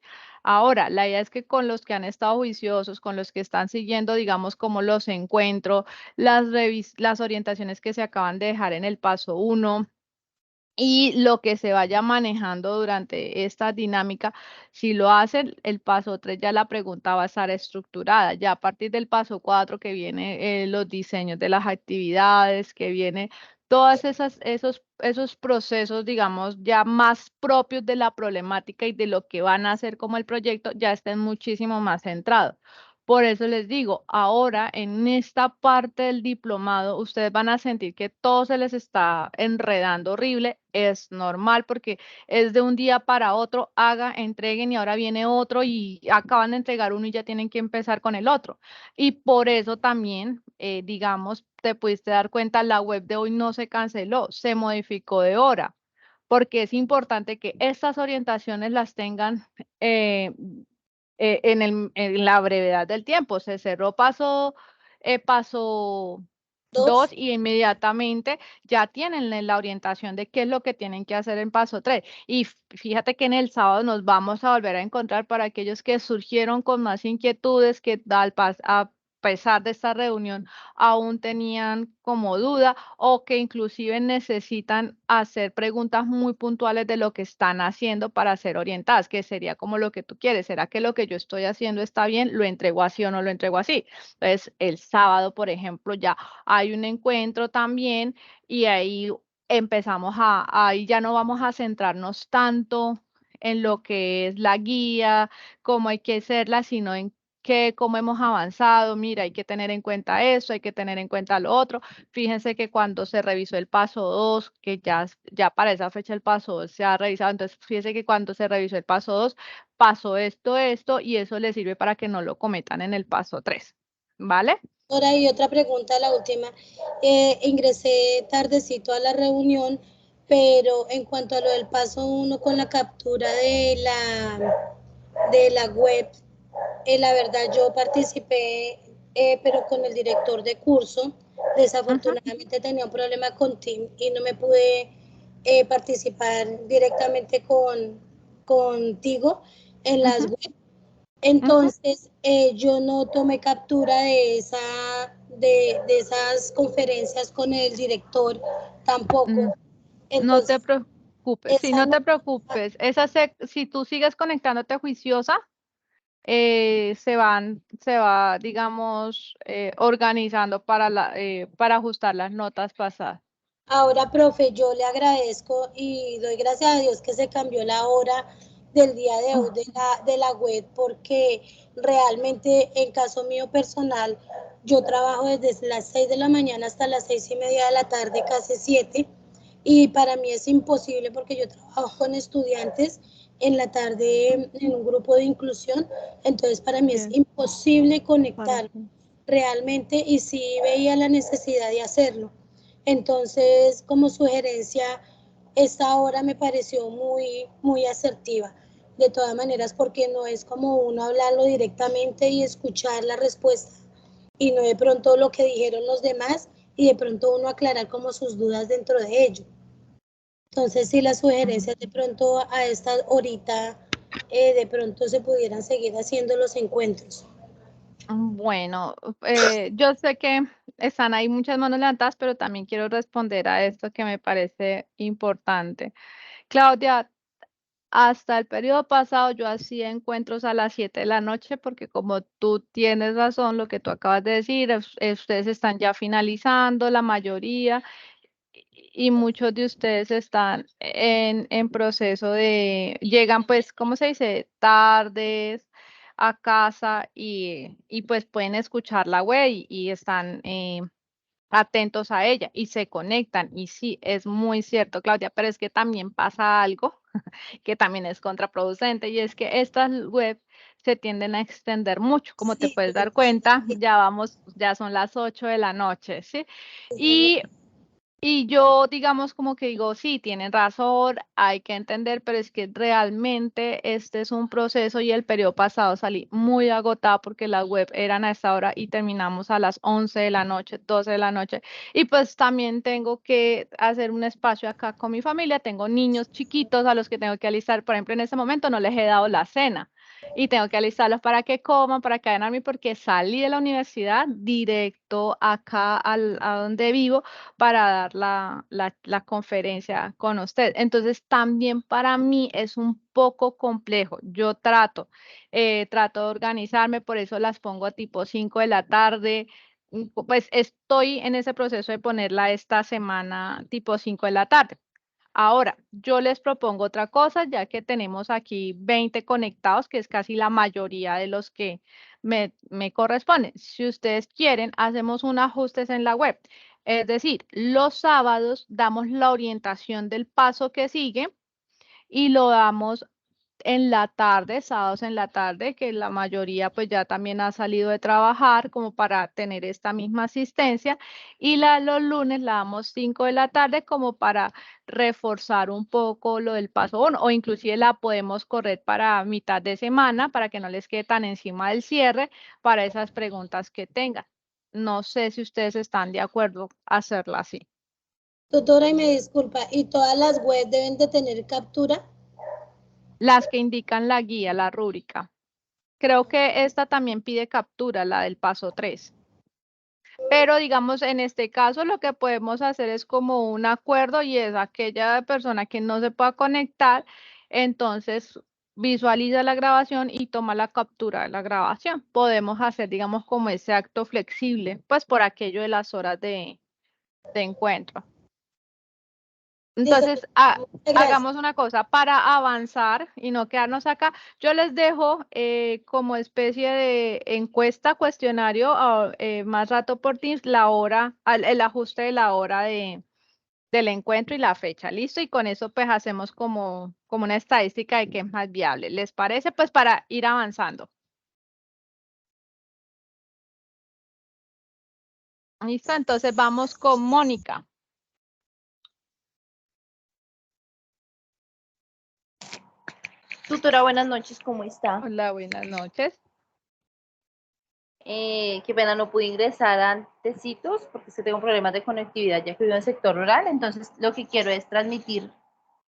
Ahora, la idea es que con los que han estado juiciosos, con los que están siguiendo, digamos, como los encuentros, las orientaciones que se acaban de dejar en el paso 1, y lo que se vaya manejando durante esta dinámica, si lo hacen, el paso 3 ya la pregunta va a estar estructurada. Ya a partir del paso 4 que viene los diseños de las actividades, que viene todas esos procesos, digamos, ya más propios de la problemática y de lo que van a hacer como el proyecto, ya estén muchísimo más centrados. Por eso les digo, ahora en esta parte del diplomado, ustedes van a sentir que todo se les está enredando horrible. Es normal porque es de un día para otro, entreguen y ahora viene otro y acaban de entregar uno y ya tienen que empezar con el otro. Y por eso también, digamos, te pudiste dar cuenta, la web de hoy no se canceló, se modificó de hora, porque es importante que estas orientaciones las tengan en la brevedad del tiempo. Se cerró paso 2 y inmediatamente ya tienen la orientación de qué es lo que tienen que hacer en paso 3. Y fíjate que en el sábado nos vamos a volver a encontrar para aquellos que surgieron con más inquietudes, que a pesar de esta reunión aún tenían como duda o que inclusive necesitan hacer preguntas muy puntuales de lo que están haciendo para ser orientadas, que sería como lo que tú quieres. ¿Será que lo que yo estoy haciendo está bien? ¿Lo entrego así o no lo entrego así? Entonces, el sábado, por ejemplo, ya hay un encuentro también y ahí ahí ya no vamos a centrarnos tanto en lo que es la guía, cómo hay que hacerla, sino en que cómo hemos avanzado, mira, hay que tener en cuenta eso, hay que tener en cuenta lo otro. Fíjense que cuando se revisó el paso 2, que ya para esa fecha el paso 2 se ha revisado, entonces fíjense que cuando se revisó el paso 2, pasó esto, y eso les sirve para que no lo cometan en el paso 3, ¿vale? Ahora hay otra pregunta, la última. Ingresé tardecito a la reunión, pero en cuanto a lo del paso 1 con la captura de la web, la verdad yo participé, pero con el director de curso. Desafortunadamente tenía un problema con Team y no me pude participar directamente contigo en las web. Entonces, yo no tomé captura de esas conferencias con el director tampoco. No te Entonces, preocupes, sí, no te preocupes. Si tú sigues conectándote juiciosa, se va, digamos, organizando para ajustar las notas pasadas. ahora, profe, yo le agradezco y doy gracias a Dios que se cambió la hora del día de hoy de la web, porque realmente en caso mío personal, yo trabajo desde las 6 de la mañana hasta las 6:30 de la tarde, casi 7, y para mí es imposible porque yo trabajo con estudiantes en la tarde en un grupo de inclusión, entonces para mí es imposible conectar realmente y sí veía la necesidad de hacerlo. Entonces, como sugerencia, esta hora me pareció muy asertiva. De todas maneras, porque no es como uno hablarlo directamente y escuchar la respuesta y no de pronto lo que dijeron los demás y de pronto uno aclarar como sus dudas dentro de ello. Entonces, si las sugerencias de pronto a esta horita, de pronto se pudieran seguir haciendo los encuentros. Bueno, yo sé que están ahí muchas manos levantadas, pero también quiero responder a esto que me parece importante. Claudia, hasta el periodo pasado yo hacía encuentros a las 7 de la noche porque como tú tienes razón, lo que tú acabas de decir, ustedes están ya finalizando, la mayoría, y muchos de ustedes están en proceso llegan pues, ¿cómo se dice? Tardes a casa y pues pueden escuchar la web y están atentos a ella y se conectan. Y sí, es muy cierto, Claudia, pero es que también pasa algo que también es contraproducente y es que estas webs se tienden a extender mucho, como te Sí, puedes dar cuenta, ya son las 8 de la noche, ¿sí? Y yo, digamos, como que digo, sí, tienen razón, hay que entender, pero es que realmente este es un proceso y el periodo pasado salí muy agotada porque las web eran a esta hora y terminamos a las 11 de la noche, 12 de la noche. Y pues también tengo que hacer un espacio acá con mi familia. Tengo niños chiquitos a los que tengo que alistar. Por ejemplo, en este momento no les he dado la cena y tengo que alistarlos para que coman, para que vayan a mí, porque salí de la universidad directo acá a donde vivo para dar la conferencia con usted. Entonces, también para mí es un poco complejo. Yo trato de organizarme, por eso las pongo a tipo 5 de la tarde. Pues estoy en ese proceso de ponerla esta semana tipo 5 de la tarde. Ahora, yo les propongo otra cosa, ya que tenemos aquí 20 conectados, que es casi la mayoría de los que me corresponden. Si ustedes quieren, hacemos un ajustes en la web. Es decir, los sábados damos la orientación del paso que sigue y lo damos en la tarde, sábados en la tarde, que la mayoría pues ya también ha salido de trabajar como para tener esta misma asistencia, y los lunes la damos 5 de la tarde como para reforzar un poco lo del paso 1, o inclusive la podemos correr para mitad de semana para que no les quede tan encima del cierre para esas preguntas que tengan. No sé si ustedes están de acuerdo a hacerla así. Doctora, y me disculpa, ¿y todas las webs deben de tener captura? Las que indican la guía, la rúbrica. Creo que esta también pide captura, la del paso 3. Pero digamos, en este caso lo que podemos hacer es como un acuerdo y es aquella persona que no se pueda conectar, entonces visualiza la grabación y toma la captura de la grabación. Podemos hacer, digamos, como ese acto flexible, pues por aquello de las horas de encuentro. Entonces, Gracias. hagamos una cosa, para avanzar y no quedarnos acá, yo les dejo como especie de encuesta, cuestionario, más rato por Teams, la hora, el ajuste de la hora del encuentro y la fecha, ¿listo? Y con eso pues hacemos como una estadística de qué es más viable. ¿Les parece? Pues para ir avanzando. ¿Listo? Entonces vamos con Mónica. Tutora, buenas noches, ¿cómo está? Hola, buenas noches. Qué pena, no pude ingresar antecitos porque es que tengo problemas de conectividad ya que vivo en el sector rural, entonces lo que quiero es transmitir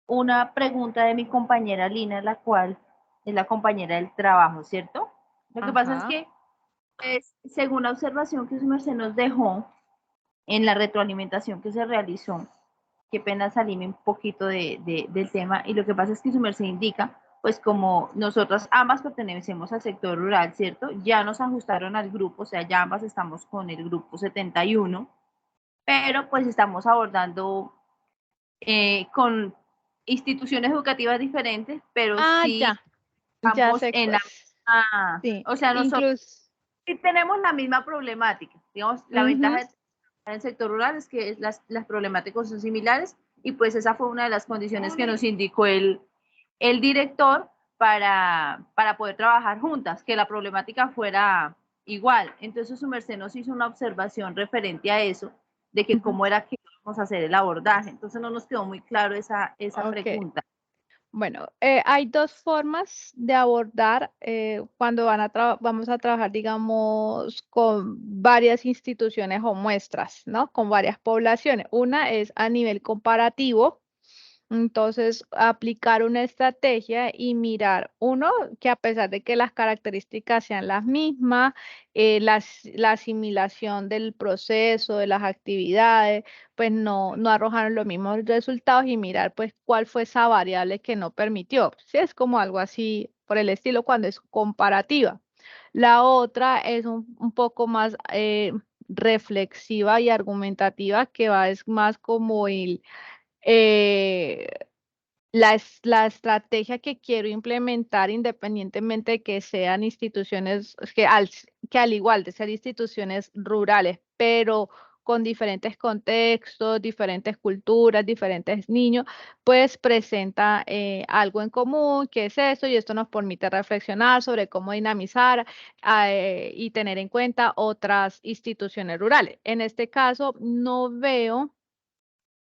una pregunta de mi compañera Lina, la cual es la compañera del trabajo, ¿cierto? Lo que pasa es Ajá. que, según la observación que su merced nos dejó en la retroalimentación que se realizó, qué pena salirme un poquito del tema, y lo que pasa es que su merced indica, pues como nosotras ambas pertenecemos al sector rural, ¿cierto? Ya nos ajustaron al grupo, o sea, ya ambas estamos con el grupo 71, pero pues estamos abordando con instituciones educativas diferentes, pero sí Ya estamos sé en la pues. misma, Sí, o sea, nosotros incluso. sí tenemos la misma problemática, digamos, la ventaja en el sector rural es que las problemáticas son similares y pues esa fue una de las condiciones que nos indicó el director para poder trabajar juntas, que la problemática fuera igual. Entonces su merced nos hizo una observación referente a eso, de que cómo era que íbamos a hacer el abordaje. Entonces no nos quedó muy claro esa Ok. pregunta. Bueno, hay dos formas de abordar cuando vamos a trabajar, digamos, con varias instituciones o muestras, ¿no? Con varias poblaciones. Una es a nivel comparativo. Entonces, aplicar una estrategia y mirar, uno, que a pesar de que las características sean las mismas, la asimilación del proceso, de las actividades, pues no arrojaron los mismos resultados y mirar, pues, cuál fue esa variable que no permitió. Sí, es como algo así por el estilo cuando es comparativa. La otra es un poco más reflexiva y argumentativa, que es más como eh, la estrategia que quiero implementar, independientemente de que sean instituciones, que al igual de ser instituciones rurales, pero con diferentes contextos, diferentes culturas, diferentes niños, pues presenta algo en común, que es eso, y esto nos permite reflexionar sobre cómo dinamizar y tener en cuenta otras instituciones rurales. En este caso, no veo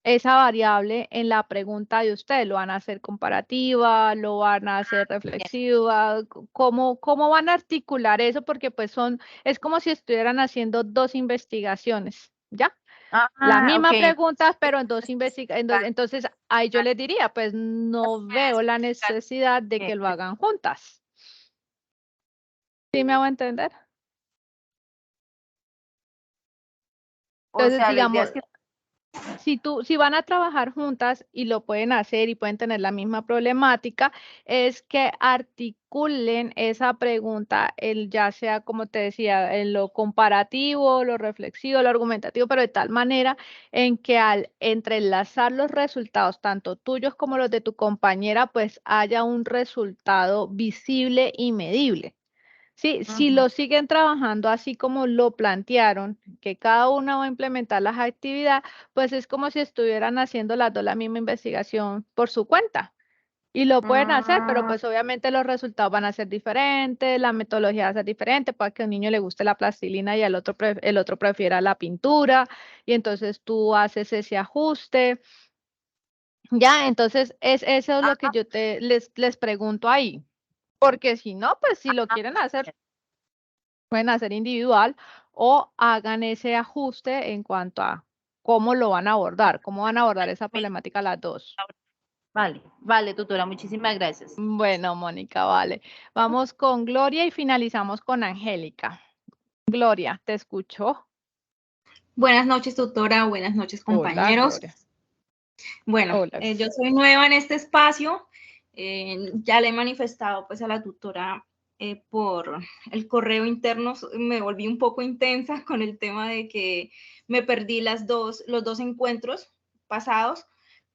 esa variable en la pregunta de usted. ¿Lo van a hacer comparativa? ¿Lo van a hacer reflexiva? ¿Cómo van a articular eso? Porque pues es como si estuvieran haciendo dos investigaciones, ¿ya? Las mismas Ok. preguntas, pero en dos investigaciones. Entonces, ahí yo les diría, pues no veo la necesidad de que lo hagan juntas. ¿Sí me hago entender? O Entonces, sea, la idea digamos, es que si van a trabajar juntas y lo pueden hacer y pueden tener la misma problemática, es que articulen esa pregunta, ya sea, como te decía, en lo comparativo, lo reflexivo, lo argumentativo, pero de tal manera en que al entrelazar los resultados, tanto tuyos como los de tu compañera, pues haya un resultado visible y medible. Sí, si lo siguen trabajando así como lo plantearon, que cada uno va a implementar las actividades, pues es como si estuvieran haciendo las dos la misma investigación por su cuenta. Y lo pueden hacer, pero pues obviamente los resultados van a ser diferentes, la metodología va a ser diferente, para que a un niño le guste la plastilina y al otro el otro prefiera la pintura, y entonces tú haces ese ajuste. Ya, entonces eso es lo que yo les pregunto ahí. Porque si no, pues si lo quieren hacer, pueden hacer individual o hagan ese ajuste en cuanto a cómo lo van a abordar, cómo van a abordar esa problemática las dos. Vale, tutora, muchísimas gracias. Bueno, Mónica, vale. Vamos con Gloria y finalizamos con Angélica. Gloria, ¿te escucho? Buenas noches, tutora. Buenas noches, Hola, compañeros. Gloria. Bueno, Hola. yo soy nueva en este espacio. Ya le he manifestado pues a la tutora por el correo interno. Me volví un poco intensa con el tema de que me perdí los dos encuentros pasados,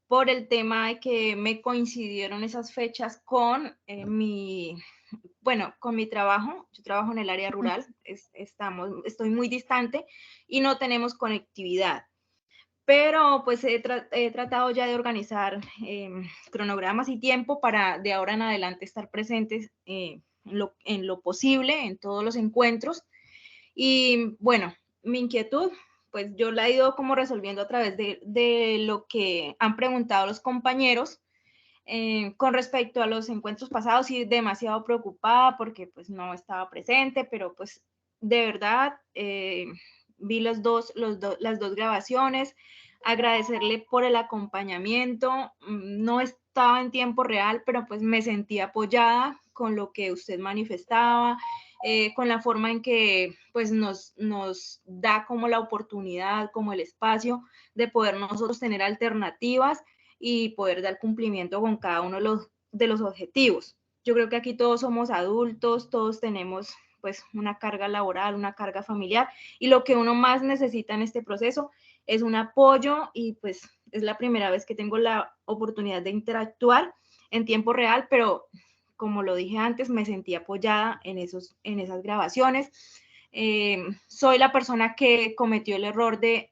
por el tema de que me coincidieron esas fechas con con mi trabajo. Yo trabajo en el área rural, estoy muy distante y no tenemos conectividad. Pero pues he tratado ya de organizar cronogramas y tiempo para de ahora en adelante estar presentes en lo posible en todos los encuentros. Y bueno, mi inquietud, pues yo la he ido como resolviendo a través de lo que han preguntado los compañeros. Con respecto a los encuentros pasados, sí, demasiado preocupada porque pues no estaba presente, pero pues de verdad vi las dos grabaciones, agradecerle por el acompañamiento. No estaba en tiempo real, pero pues me sentí apoyada con lo que usted manifestaba, con la forma en que pues nos da como la oportunidad, como el espacio de poder nosotros tener alternativas y poder dar cumplimiento con cada uno de los objetivos. Yo creo que aquí todos somos adultos, todos tenemos pues una carga laboral, una carga familiar, y lo que uno más necesita en este proceso es un apoyo, y pues es la primera vez que tengo la oportunidad de interactuar en tiempo real, pero como lo dije antes, me sentí apoyada en esas grabaciones. Soy la persona que cometió el error de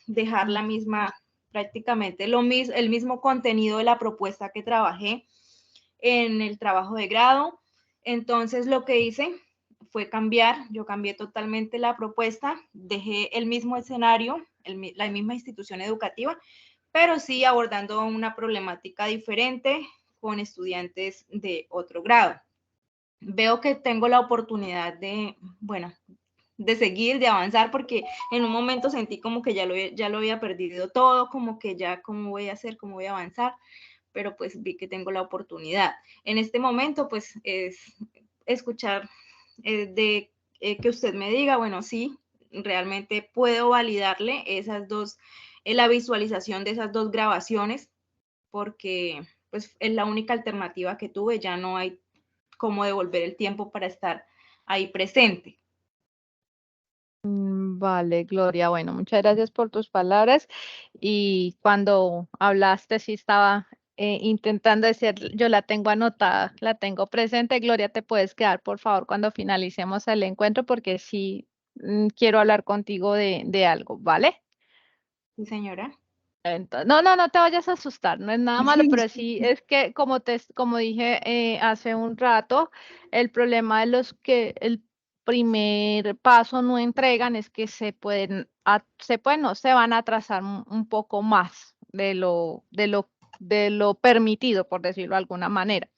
dejar la misma, prácticamente el mismo contenido de la propuesta que trabajé en el trabajo de grado. Entonces lo que hice fue yo cambié totalmente la propuesta, dejé el mismo escenario, la misma institución educativa, pero sí abordando una problemática diferente con estudiantes de otro grado. Veo que tengo la oportunidad de seguir, de avanzar, porque en un momento sentí como que ya lo había perdido todo, como que ya cómo voy a hacer, cómo voy a avanzar, pero pues vi que tengo la oportunidad. En este momento pues es escuchar que usted me diga, bueno, sí, realmente puedo validarle la visualización de esas dos grabaciones, porque pues es la única alternativa que tuve, ya no hay cómo devolver el tiempo para estar ahí presente. Vale, Gloria. Bueno, muchas gracias por tus palabras. Y cuando hablaste, sí estaba intentando decir, yo la tengo anotada, la tengo presente. Gloria, te puedes quedar, por favor, cuando finalicemos el encuentro, porque sí quiero hablar contigo de algo, ¿vale? Sí, señora. Entonces, no te vayas a asustar, no es nada malo, pero sí es que como dije hace un rato, el problema de los que el primer paso no entregan es que se van a atrasar un poco más de lo permitido, por decirlo de alguna manera.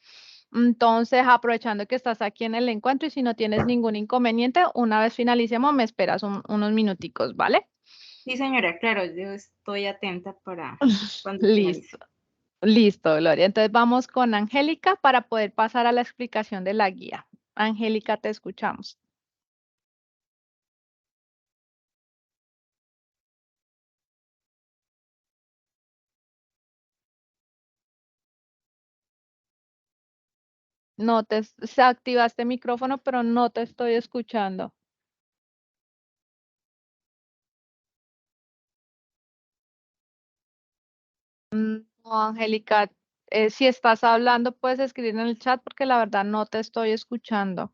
Entonces, aprovechando que estás aquí en el encuentro y si no tienes ningún inconveniente, una vez finalicemos, me esperas unos minuticos, ¿vale? Sí, señora, claro, yo estoy atenta para cuando finalice. Listo. Listo, Gloria. Entonces vamos con Angélica para poder pasar a la explicación de la guía. Angélica, te escuchamos. Se activaste el micrófono, pero no te estoy escuchando. No, Angélica, si estás hablando, puedes escribir en el chat porque la verdad no te estoy escuchando.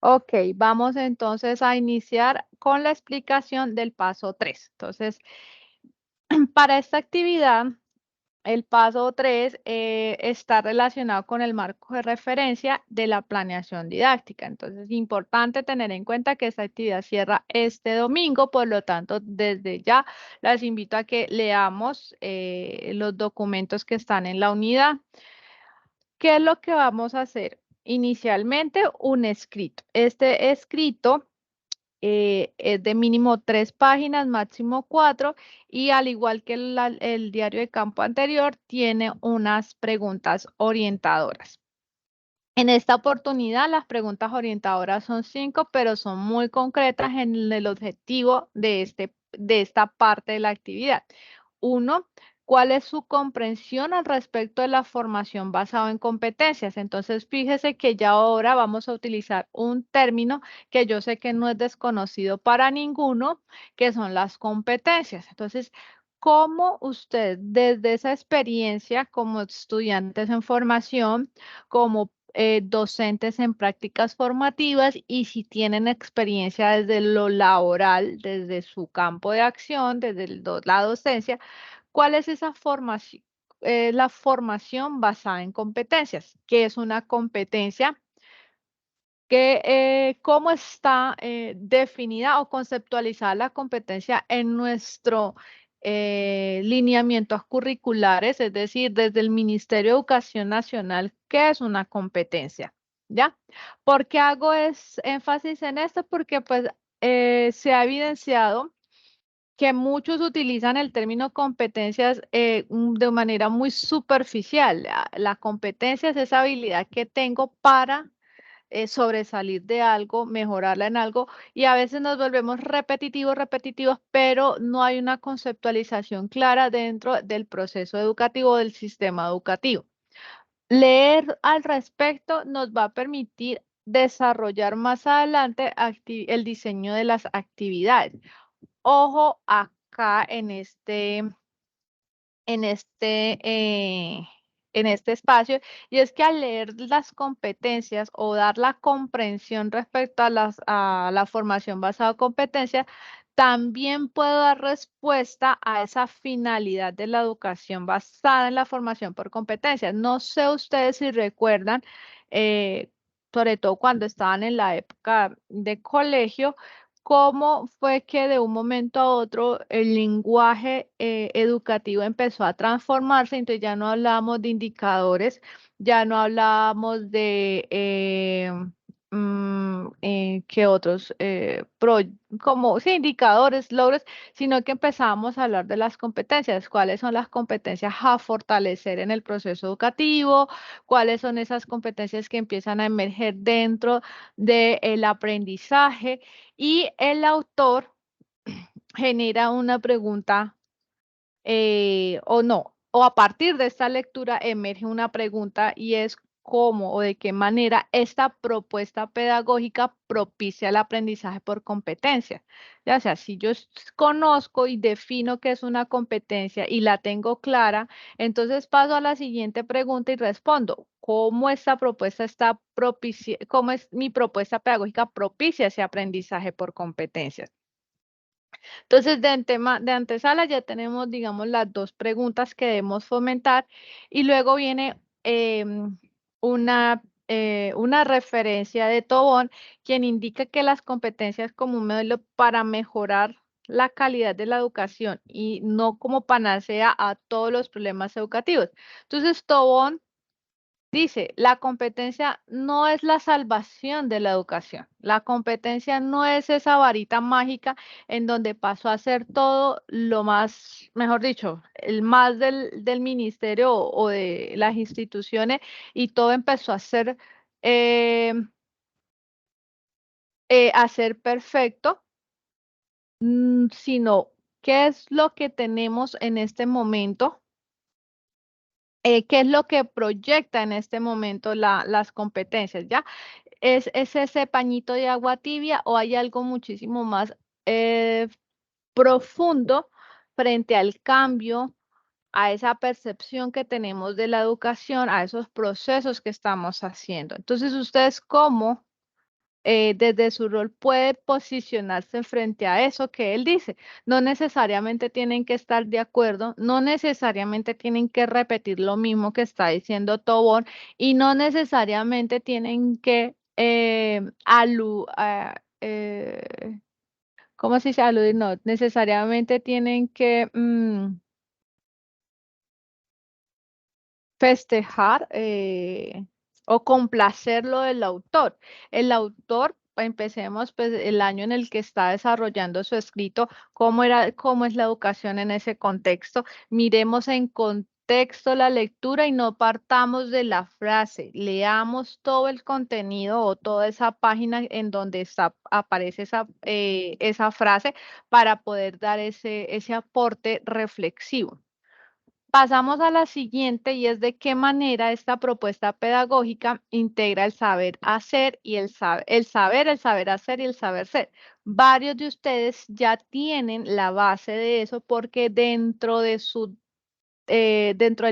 Ok, vamos entonces a iniciar con la explicación del paso 3. Entonces, para esta actividad, el paso 3 está relacionado con el marco de referencia de la planeación didáctica. Entonces, es importante tener en cuenta que esta actividad cierra este domingo, por lo tanto, desde ya las invito a que leamos los documentos que están en la unidad. ¿Qué es lo que vamos a hacer? Inicialmente, un escrito. Este escrito es de mínimo 3 páginas, máximo 4, y al igual que el diario de campo anterior, tiene unas preguntas orientadoras. En esta oportunidad, las preguntas orientadoras son 5, pero son muy concretas en el objetivo de esta parte de la actividad. 1, ¿Cuál es su comprensión al respecto de la formación basada en competencias? Entonces, fíjese que ya ahora vamos a utilizar un término que yo sé que no es desconocido para ninguno, que son las competencias. Entonces, ¿cómo usted desde esa experiencia como estudiantes en formación, como docentes en prácticas formativas y si tienen experiencia desde lo laboral, desde su campo de acción, desde la docencia, ¿cuál es esa formación? La formación basada en competencias. ¿Qué es una competencia? ¿Cómo está definida o conceptualizada la competencia en nuestro lineamientos curriculares? Es decir, desde el Ministerio de Educación Nacional, ¿qué es una competencia? ¿Ya? ¿Por qué hago énfasis en esto? Porque pues se ha evidenciado que muchos utilizan el término competencias de manera muy superficial. La competencia es esa habilidad que tengo para sobresalir de algo, mejorarla en algo, y a veces nos volvemos repetitivos, pero no hay una conceptualización clara dentro del proceso educativo, del sistema educativo. Leer al respecto nos va a permitir desarrollar más adelante el diseño de las actividades. Ojo acá en este, eh, en este espacio, y es que al leer las competencias o dar la comprensión respecto a la formación basada en competencias, también puedo dar respuesta a esa finalidad de la educación basada en la formación por competencias. No sé ustedes si recuerdan, sobre todo cuando estaban en la época de colegio, cómo fue que de un momento a otro el lenguaje educativo empezó a transformarse, entonces ya no hablábamos de indicadores, ya no hablábamos de ¿qué otros? Como sí, indicadores, logros, sino que empezamos a hablar de las competencias, cuáles son las competencias a fortalecer en el proceso educativo, cuáles son esas competencias que empiezan a emerger dentro del aprendizaje. Y el autor genera una pregunta, o no, o a partir de esta lectura emerge una pregunta y es cómo o de qué manera esta propuesta pedagógica propicia el aprendizaje por competencia. Ya sea, si yo conozco y defino qué es una competencia y la tengo clara, entonces paso a la siguiente pregunta y respondo. ¿Cómo esta propuesta está cómo es mi propuesta pedagógica propicia ese aprendizaje por competencias? Entonces, de antesala ya tenemos, digamos, las dos preguntas que debemos fomentar y luego viene una referencia de Tobón, quien indica que las competencias como un modelo para mejorar la calidad de la educación y no como panacea a todos los problemas educativos. Entonces, Tobón dice, la competencia no es la salvación de la educación. La competencia no es esa varita mágica en donde pasó a ser todo lo más, mejor dicho, el más del ministerio o de las instituciones y todo empezó eh, a ser perfecto, sino qué es lo que tenemos en este momento. ¿Qué es lo que proyecta en este momento las competencias? ¿Ya? ¿Es ese pañito de agua tibia o hay algo muchísimo más profundo frente al cambio, a esa percepción que tenemos de la educación, a esos procesos que estamos haciendo? Entonces, ¿ustedes cómo desde su rol puede posicionarse frente a eso que él dice? No necesariamente tienen que estar de acuerdo, no necesariamente tienen que repetir lo mismo que está diciendo Tobón y no necesariamente tienen que ¿cómo se dice aludir? No, necesariamente tienen que festejar o complacer lo del autor. El autor, empecemos pues el año en el que está desarrollando su escrito, cómo es la educación en ese contexto. Miremos en contexto la lectura y no partamos de la frase. Leamos todo el contenido o toda esa página en donde aparece esa frase para poder dar ese aporte reflexivo. Pasamos a la siguiente y es de qué manera esta propuesta pedagógica integra el saber hacer y el saber hacer y el saber ser. Varios de ustedes ya tienen la base de eso porque dentro del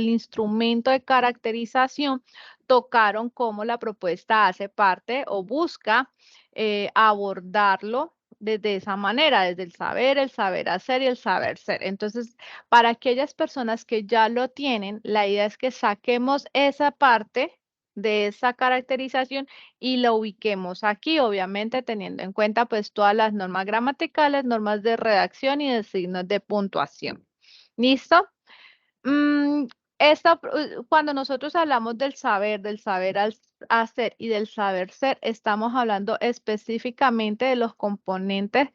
instrumento de caracterización tocaron cómo la propuesta hace parte o busca abordarlo desde esa manera, desde el saber hacer y el saber ser. Entonces, para aquellas personas que ya lo tienen, la idea es que saquemos esa parte de esa caracterización y lo ubiquemos aquí, obviamente teniendo en cuenta pues todas las normas gramaticales, normas de redacción y de signos de puntuación. ¿Listo? Cuando nosotros hablamos del saber hacer y del saber ser, estamos hablando específicamente de los componentes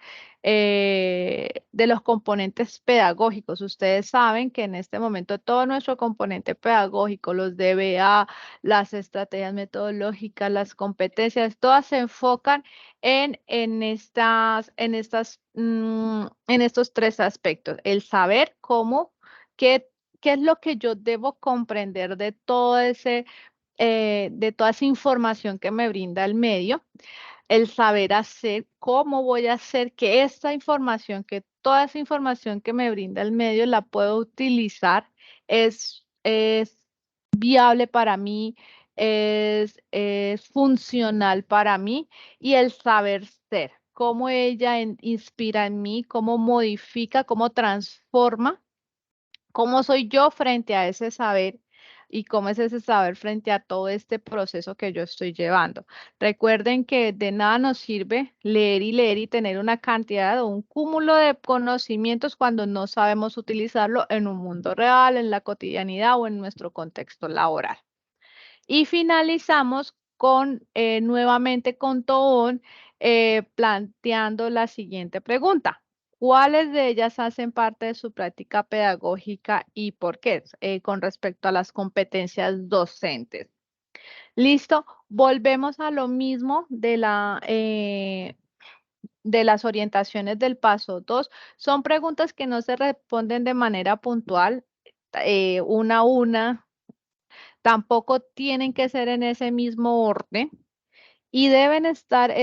pedagógicos. Ustedes saben que en este momento todo nuestro componente pedagógico, los DBA, las estrategias metodológicas, las competencias, todas se enfocan en estos tres aspectos: el saber, cómo, qué es lo que yo debo comprender de de toda esa información que me brinda el medio, el saber hacer, cómo voy a hacer que toda esa información que me brinda el medio la puedo utilizar, es viable para mí, es funcional para mí, y el saber ser, cómo ella inspira en mí, cómo modifica, cómo transforma. ¿Cómo soy yo frente a ese saber y cómo es ese saber frente a todo este proceso que yo estoy llevando? Recuerden que de nada nos sirve leer y tener una cantidad o un cúmulo de conocimientos cuando no sabemos utilizarlo en un mundo real, en la cotidianidad o en nuestro contexto laboral. Y finalizamos nuevamente con Toón planteando la siguiente pregunta. ¿Cuáles de ellas hacen parte de su práctica pedagógica y por qué? Con respecto a las competencias docentes. Listo, volvemos a lo mismo de las orientaciones del paso 2. Son preguntas que no se responden de manera puntual, una a una. Tampoco tienen que ser en ese mismo orden y deben estar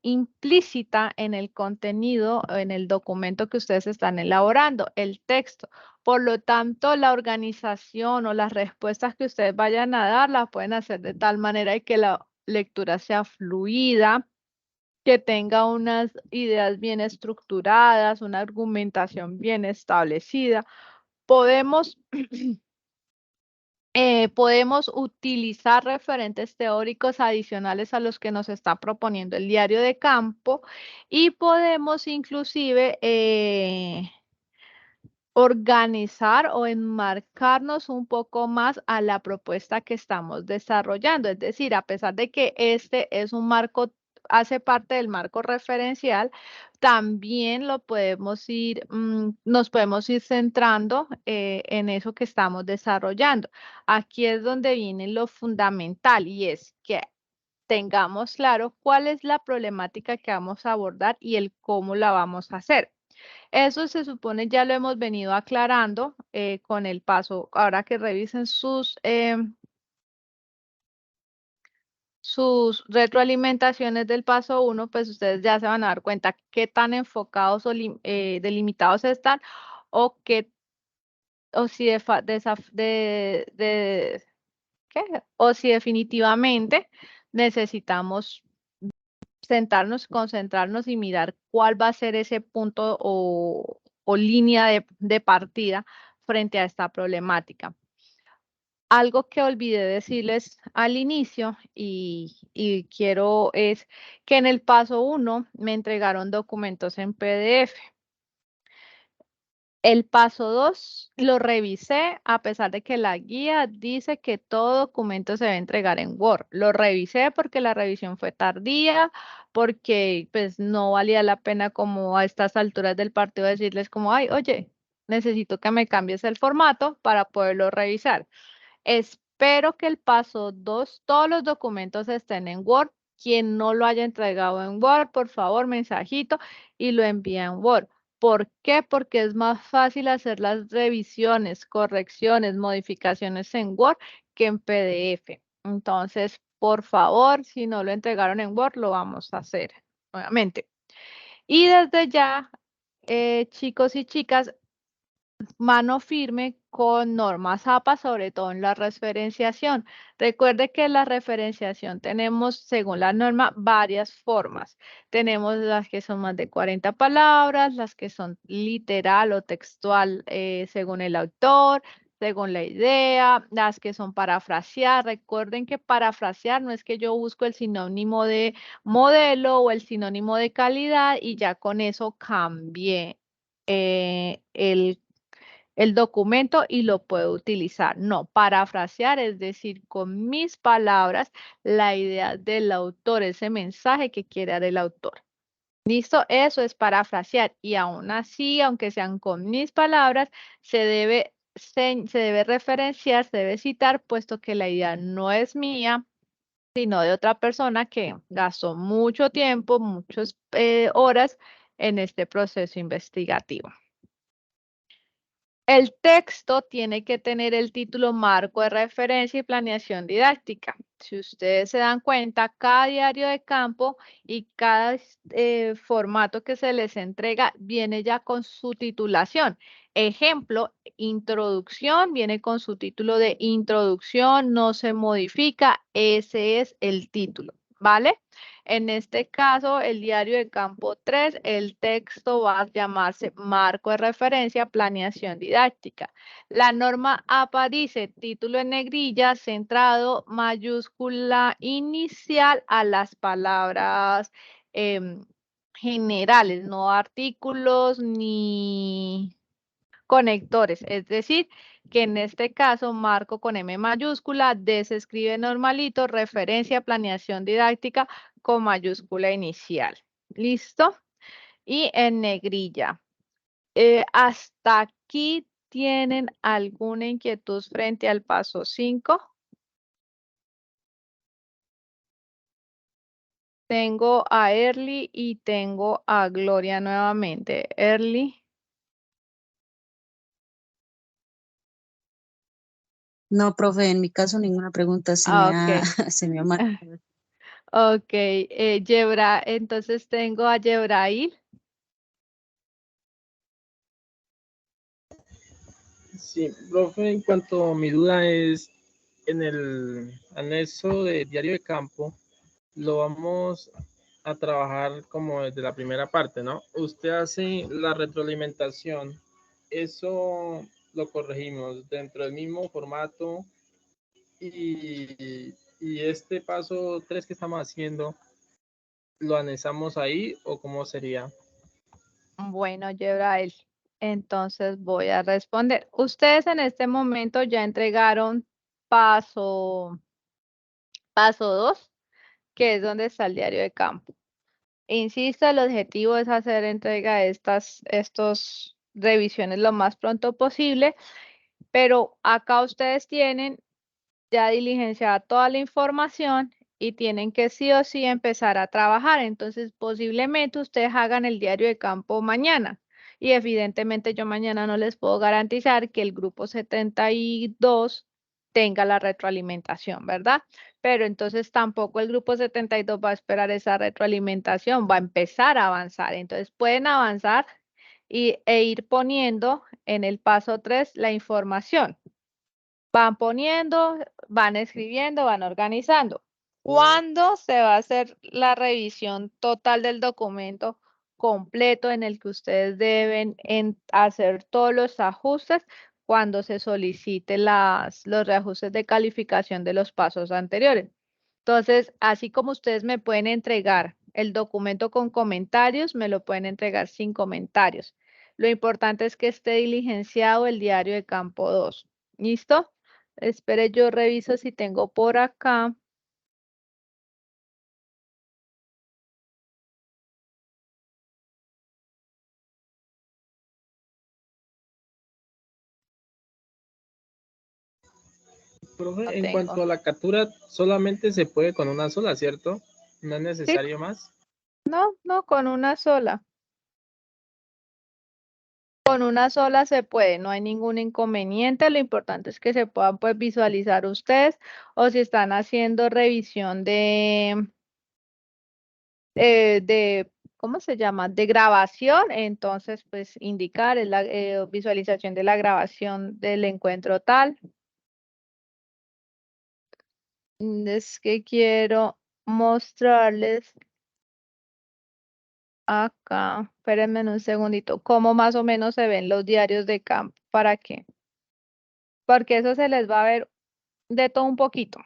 implícita en el contenido, en el documento que ustedes están elaborando, el texto. Por lo tanto, la organización o las respuestas que ustedes vayan a dar las pueden hacer de tal manera que la lectura sea fluida, que tenga unas ideas bien estructuradas, una argumentación bien establecida. Podemos utilizar referentes teóricos adicionales a los que nos está proponiendo el diario de campo y podemos inclusive organizar o enmarcarnos un poco más a la propuesta que estamos desarrollando. Es decir, a pesar de que este es un marco, hace parte del marco referencial, también nos podemos ir centrando en eso que estamos desarrollando. Aquí es donde viene lo fundamental y es que tengamos claro cuál es la problemática que vamos a abordar y el cómo la vamos a hacer. Eso se supone ya lo hemos venido aclarando con el paso. Ahora que revisen sus retroalimentaciones del paso 1, pues ustedes ya se van a dar cuenta qué tan enfocados o delimitados están o o si definitivamente necesitamos sentarnos, concentrarnos y mirar cuál va a ser ese punto o línea de partida frente a esta problemática. Algo que olvidé decirles al inicio y quiero es que en el paso 1 me entregaron documentos en PDF. El paso 2 lo revisé a pesar de que la guía dice que todo documento se debe entregar en Word. Lo revisé porque la revisión fue tardía, porque pues no valía la pena como a estas alturas del partido decirles como, ay, oye, necesito que me cambies el formato para poderlo revisar. Espero que el paso 2, todos los documentos estén en Word. Quien no lo haya entregado en Word, por favor, mensajito y lo envía en Word. ¿Por qué? Porque es más fácil hacer las revisiones, correcciones, modificaciones en Word que en PDF. Entonces, por favor, si no lo entregaron en Word, lo vamos a hacer nuevamente. Y desde ya, chicos y chicas, mano firme con normas APA, sobre todo en la referenciación. Recuerde que en la referenciación tenemos, según la norma, varias formas. Tenemos las que son más de 40 palabras, las que son literal o textual según el autor, según la idea, las que son parafrasear. Recuerden que parafrasear no es que yo busco el sinónimo de modelo o el sinónimo de calidad y ya con eso cambié el documento y lo puedo utilizar. No, parafrasear es decir, con mis palabras, la idea del autor, ese mensaje que quiere dar el autor. ¿Listo? Eso es parafrasear. Y aún así, aunque sean con mis palabras, se debe referenciar, se debe citar, puesto que la idea no es mía, sino de otra persona que gastó mucho tiempo, muchas horas en este proceso investigativo. El texto tiene que tener el título Marco de referencia y planeación didáctica. Si ustedes se dan cuenta, cada diario de campo y cada formato que se les entrega viene ya con su titulación. Ejemplo, introducción viene con su título de introducción, no se modifica, ese es el título, ¿vale? En este caso, el diario de campo 3, el texto va a llamarse marco de referencia, planeación didáctica. La norma APA dice título en negrilla, centrado, mayúscula inicial a las palabras generales, no artículos ni conectores, es decir, que en este caso marco con M mayúscula, D se escribe normalito, referencia, planeación didáctica con mayúscula inicial. ¿Listo? Y en negrilla. ¿Hasta aquí tienen alguna inquietud frente al paso 5? Tengo a Early y tengo a Gloria nuevamente. Early. No, profe, en mi caso ninguna pregunta se me ha marcado. Ok, entonces tengo a Yebrail. Sí, profe, en cuanto a mi duda es, en el anexo de diario de campo, lo vamos a trabajar como desde la primera parte, ¿no? Usted hace la retroalimentación, eso lo corregimos dentro del mismo formato y este paso 3 que estamos haciendo, ¿lo anexamos ahí o cómo sería? Bueno, Yebrail, entonces voy a responder. Ustedes en este momento ya entregaron paso 2, que es donde está el diario de campo. Insisto, el objetivo es hacer entrega de estas revisiones lo más pronto posible, pero acá ustedes tienen ya diligenciada toda la información y tienen que sí o sí empezar a trabajar. Entonces, posiblemente ustedes hagan el diario de campo mañana. Y evidentemente yo mañana no les puedo garantizar que el grupo 72 tenga la retroalimentación, ¿verdad? Pero entonces tampoco el grupo 72 va a esperar esa retroalimentación, va a empezar a avanzar. Entonces pueden avanzar e ir poniendo en el paso 3 la información. Van poniendo, van escribiendo, van organizando. ¿Cuándo se va a hacer la revisión total del documento completo en el que ustedes deben hacer todos los ajustes? Cuando se solicite los reajustes de calificación de los pasos anteriores. Entonces, así como ustedes me pueden entregar el documento con comentarios, me lo pueden entregar sin comentarios. Lo importante es que esté diligenciado el diario de campo 2. ¿Listo? Espere, yo reviso si tengo por acá. Profe, en cuanto a la captura, solamente se puede con una sola, ¿cierto? No es necesario más. No, con una sola. Con una sola se puede, no hay ningún inconveniente. Lo importante es que se puedan pues visualizar ustedes o si están haciendo revisión ¿cómo se llama? De grabación, entonces pues indicar es la visualización de la grabación del encuentro tal. Es que quiero mostrarles acá, espérenme un segundito, cómo más o menos se ven los diarios de campo. ¿Para qué? Porque eso se les va a ver de todo un poquito.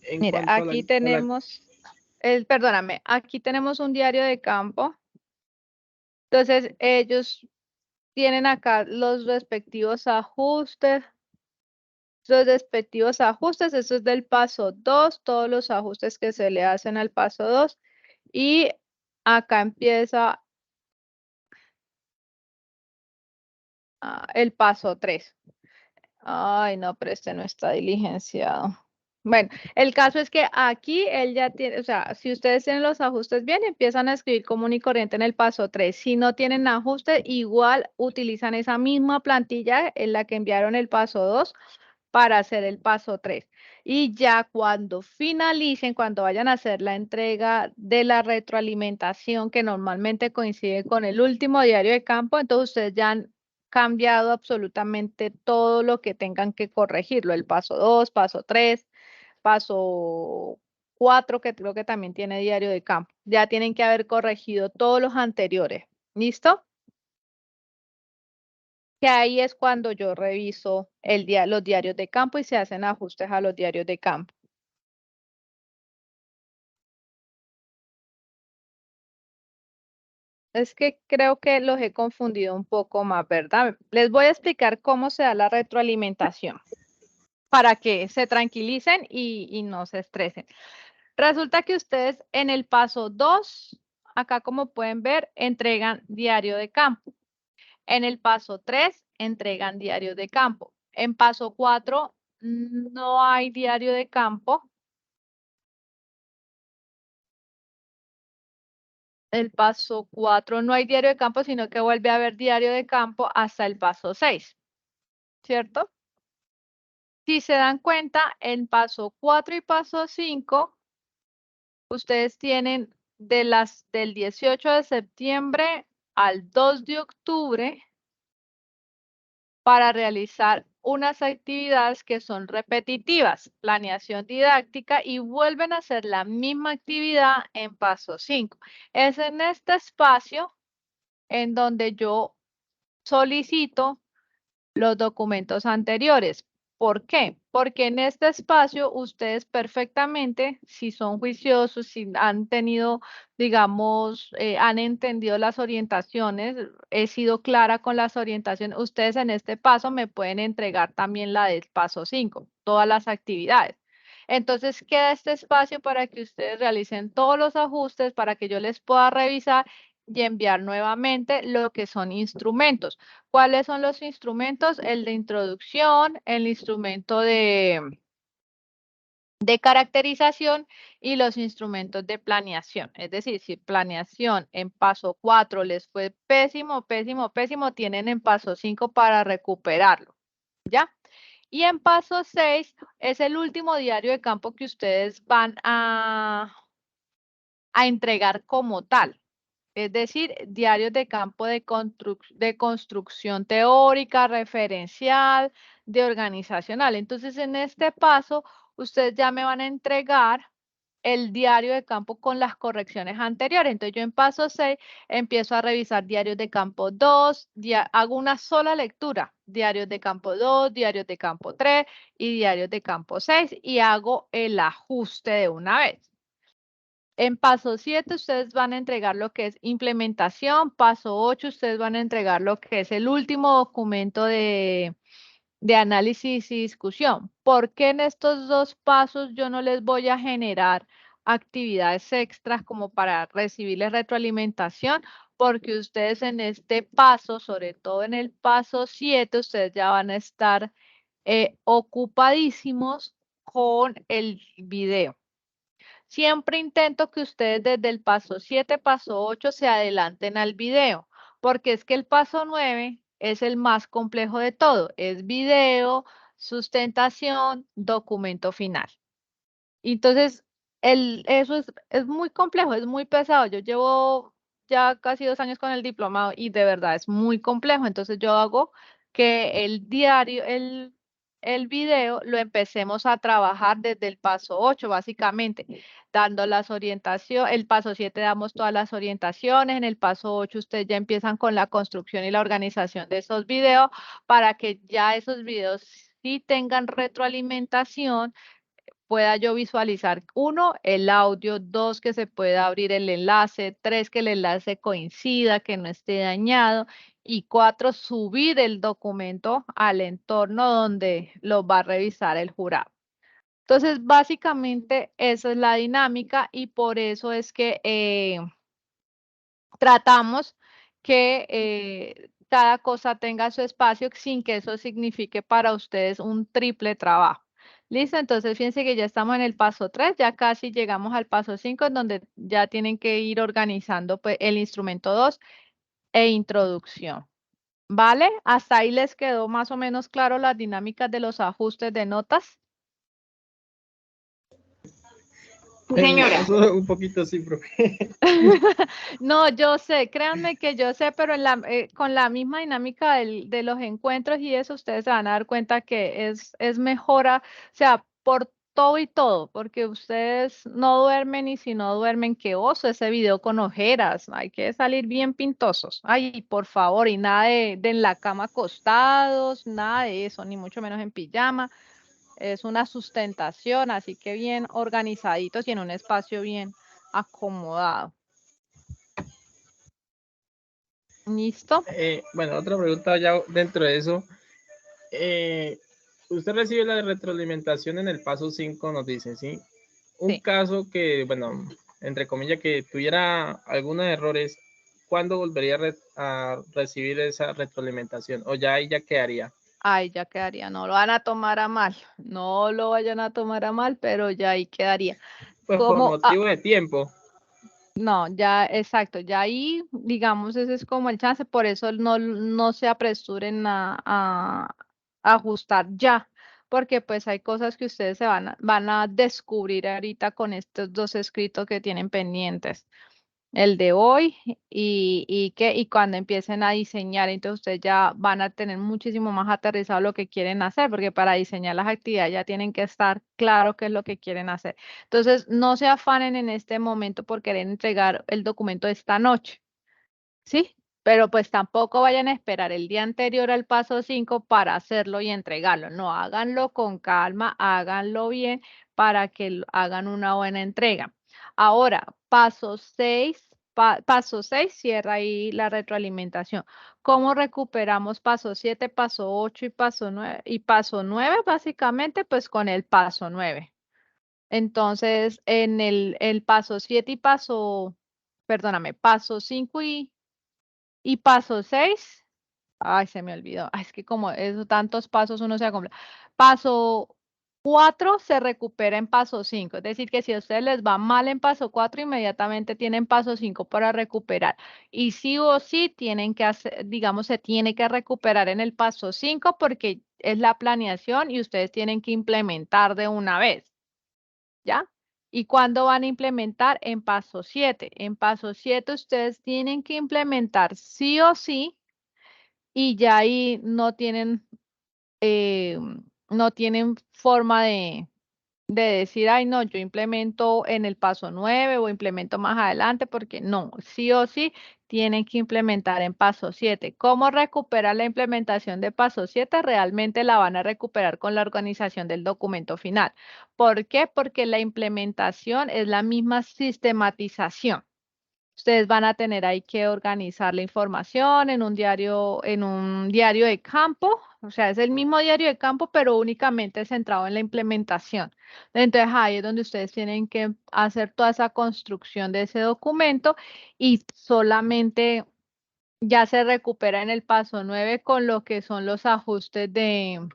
En Mira, cuanto a aquí tenemos, perdóname, aquí tenemos un diario de campo. Entonces, ellos tienen acá los respectivos ajustes. Los respectivos ajustes, eso es del paso 2, todos los ajustes que se le hacen al paso 2. Y acá empieza el paso 3. Ay, no, pero este no está diligenciado. Bueno, el caso es que aquí él ya tiene, o sea, si ustedes tienen los ajustes bien, empiezan a escribir común y corriente en el paso 3. Si no tienen ajustes, igual utilizan esa misma plantilla en la que enviaron el paso 2 para hacer el paso 3. Y ya cuando finalicen, cuando vayan a hacer la entrega de la retroalimentación, que normalmente coincide con el último diario de campo, entonces ustedes ya han cambiado absolutamente todo lo que tengan que corregirlo, el paso 2, paso 3, paso 4, que creo que también tiene diario de campo. Ya tienen que haber corregido todos los anteriores. ¿Listo? Que ahí es cuando yo reviso los diarios de campo y se hacen ajustes a los diarios de campo. Es que creo que los he confundido un poco más, ¿verdad? Les voy a explicar cómo se da la retroalimentación para que se tranquilicen y no se estresen. Resulta que ustedes en el paso 2, acá como pueden ver, entregan diario de campo. En el paso 3, entregan diario de campo. En paso 4, no hay diario de campo. El paso 4 no hay diario de campo, sino que vuelve a haber diario de campo hasta el paso 6, ¿cierto? Si se dan cuenta, en paso 4 y paso 5, ustedes tienen del 18 de septiembre al 2 de octubre para realizar unas actividades que son repetitivas, planeación didáctica, y vuelven a hacer la misma actividad en paso 5. Es en este espacio en donde yo solicito los documentos anteriores. ¿Por qué? Porque en este espacio ustedes perfectamente, si son juiciosos, si han tenido, digamos, han entendido las orientaciones, he sido clara con las orientaciones, ustedes en este paso me pueden entregar también la del paso 5, todas las actividades. Entonces queda este espacio para que ustedes realicen todos los ajustes, para que yo les pueda revisar y enviar nuevamente lo que son instrumentos. ¿Cuáles son los instrumentos? El de introducción, el instrumento de caracterización y los instrumentos de planeación. Es decir, si planeación en paso 4 les fue pésimo, pésimo, pésimo, tienen en paso 5 para recuperarlo. ¿Ya? Y en paso 6 es el último diario de campo que ustedes van a entregar como tal. Es decir, diarios de campo de construcción teórica, referencial, de organizacional. Entonces, en este paso, ustedes ya me van a entregar el diario de campo con las correcciones anteriores. Entonces, yo en paso 6 empiezo a revisar diarios de campo 2, hago una sola lectura, diarios de campo 2, diarios de campo 3 y diarios de campo 6 y hago el ajuste de una vez. En paso 7 ustedes van a entregar lo que es implementación. Paso 8 ustedes van a entregar lo que es el último documento de análisis y discusión. ¿Por qué en estos dos pasos yo no les voy a generar actividades extras como para recibirles retroalimentación? Porque ustedes en este paso, sobre todo en el paso 7, ustedes ya van a estar ocupadísimos con el video. Siempre intento que ustedes desde el paso 7, paso 8 se adelanten al video, porque es que el paso 9 es el más complejo de todo. Es video, sustentación, documento final. Entonces, eso es muy complejo, es muy pesado. Yo llevo ya casi 2 años con el diplomado y de verdad es muy complejo. Entonces, yo hago que el diario, el video lo empecemos a trabajar desde el paso 8, básicamente, dando las orientaciones. El paso 7 damos todas las orientaciones. En el paso 8 ustedes ya empiezan con la construcción y la organización de esos videos para que ya esos videos sí tengan retroalimentación, pueda yo visualizar, 1, el audio, 2, que se pueda abrir el enlace, 3, que el enlace coincida, que no esté dañado, y 4, subir el documento al entorno donde lo va a revisar el jurado. Entonces, básicamente, esa es la dinámica y por eso es que tratamos que cada cosa tenga su espacio sin que eso signifique para ustedes un triple trabajo. Listo, entonces fíjense que ya estamos en el paso 3, ya casi llegamos al paso 5, en donde ya tienen que ir organizando pues, el instrumento 2 e introducción. ¿Vale? Hasta ahí les quedó más o menos claro las dinámicas de los ajustes de notas. Señora. Eso un poquito sí, profe. No, yo sé, créanme que yo sé, pero con la misma dinámica de los encuentros y eso, ustedes se van a dar cuenta que es mejora, o sea, por todo y todo, porque ustedes no duermen y si no duermen, qué oso ese video con ojeras, hay que salir bien pintosos. Ay, por favor, y nada de en la cama acostados, nada de eso, ni mucho menos en pijama. Es una sustentación, así que bien organizaditos y en un espacio bien acomodado. ¿Listo? Bueno, otra pregunta ya dentro de eso. Usted recibe la retroalimentación en el paso 5, nos dice, ¿sí? Un Sí. caso que, bueno, entre comillas, que tuviera algunos errores, ¿cuándo volvería a recibir esa retroalimentación? ¿O ya ahí ya quedaría? Ahí ya quedaría, no lo van a tomar a mal, no lo vayan a tomar a mal, pero ya ahí quedaría. Pues por motivo de tiempo. No, ya, exacto, ya ahí, digamos, ese es como el chance, por eso no se apresuren a ajustar ya, porque pues hay cosas que ustedes van a descubrir ahorita con estos 2 escritos que tienen pendientes. El de hoy y cuando empiecen a diseñar, entonces ustedes ya van a tener muchísimo más aterrizado lo que quieren hacer, porque para diseñar las actividades ya tienen que estar claro qué es lo que quieren hacer. Entonces, no se afanen en este momento por querer entregar el documento esta noche, ¿sí? Pero pues tampoco vayan a esperar el día anterior al paso 5 para hacerlo y entregarlo. No, háganlo con calma, háganlo bien para que hagan una buena entrega. Ahora, paso 6, paso 6 cierra ahí la retroalimentación. ¿Cómo recuperamos paso 7, paso 8 y paso 9? Y paso 9 básicamente pues con el paso 9. Entonces, en el paso 7 y perdóname, paso 5 y paso 6, ay, se me olvidó. Ay, es que como esos tantos pasos uno se acomoda. Paso 4 se recupera en paso 5. Es decir, que si a ustedes les va mal en paso 4, inmediatamente tienen paso 5 para recuperar. Y sí o sí tienen que hacer, digamos, se tiene que recuperar en el paso 5 porque es la planeación y ustedes tienen que implementar de una vez. ¿Ya? ¿Y cuándo van a implementar? En paso 7. En paso 7 ustedes tienen que implementar sí o sí y ya ahí no tienen forma de decir, ay, no, yo implemento en el paso 9 o implemento más adelante, porque no, sí o sí tienen que implementar en paso 7. ¿Cómo recuperar la implementación de paso 7? Realmente la van a recuperar con la organización del documento final. ¿Por qué? Porque la implementación es la misma sistematización. Ustedes van a tener ahí que organizar la información en un diario de campo, o sea, es el mismo diario de campo, pero únicamente centrado en la implementación. Entonces ahí es donde ustedes tienen que hacer toda esa construcción de ese documento y solamente ya se recupera en el paso 9 con lo que son los ajustes ¿de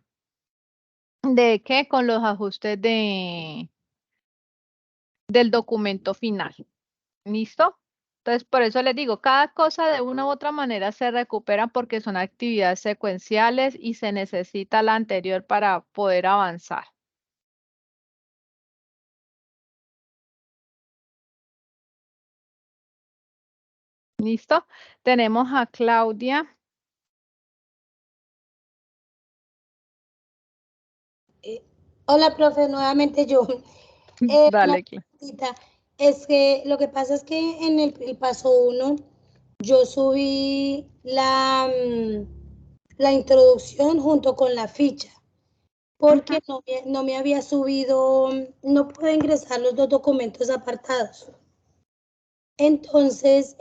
qué? Con los ajustes del documento final. ¿Listo? Entonces, por eso les digo, cada cosa de una u otra manera se recupera porque son actividades secuenciales y se necesita la anterior para poder avanzar. ¿Listo? Tenemos a Claudia. Hola, profe, nuevamente yo. Dale, Preguntita, es que lo que pasa es que en el paso 1 yo subí la introducción junto con la ficha, porque no me había subido, no pude ingresar los dos documentos apartados. Entonces,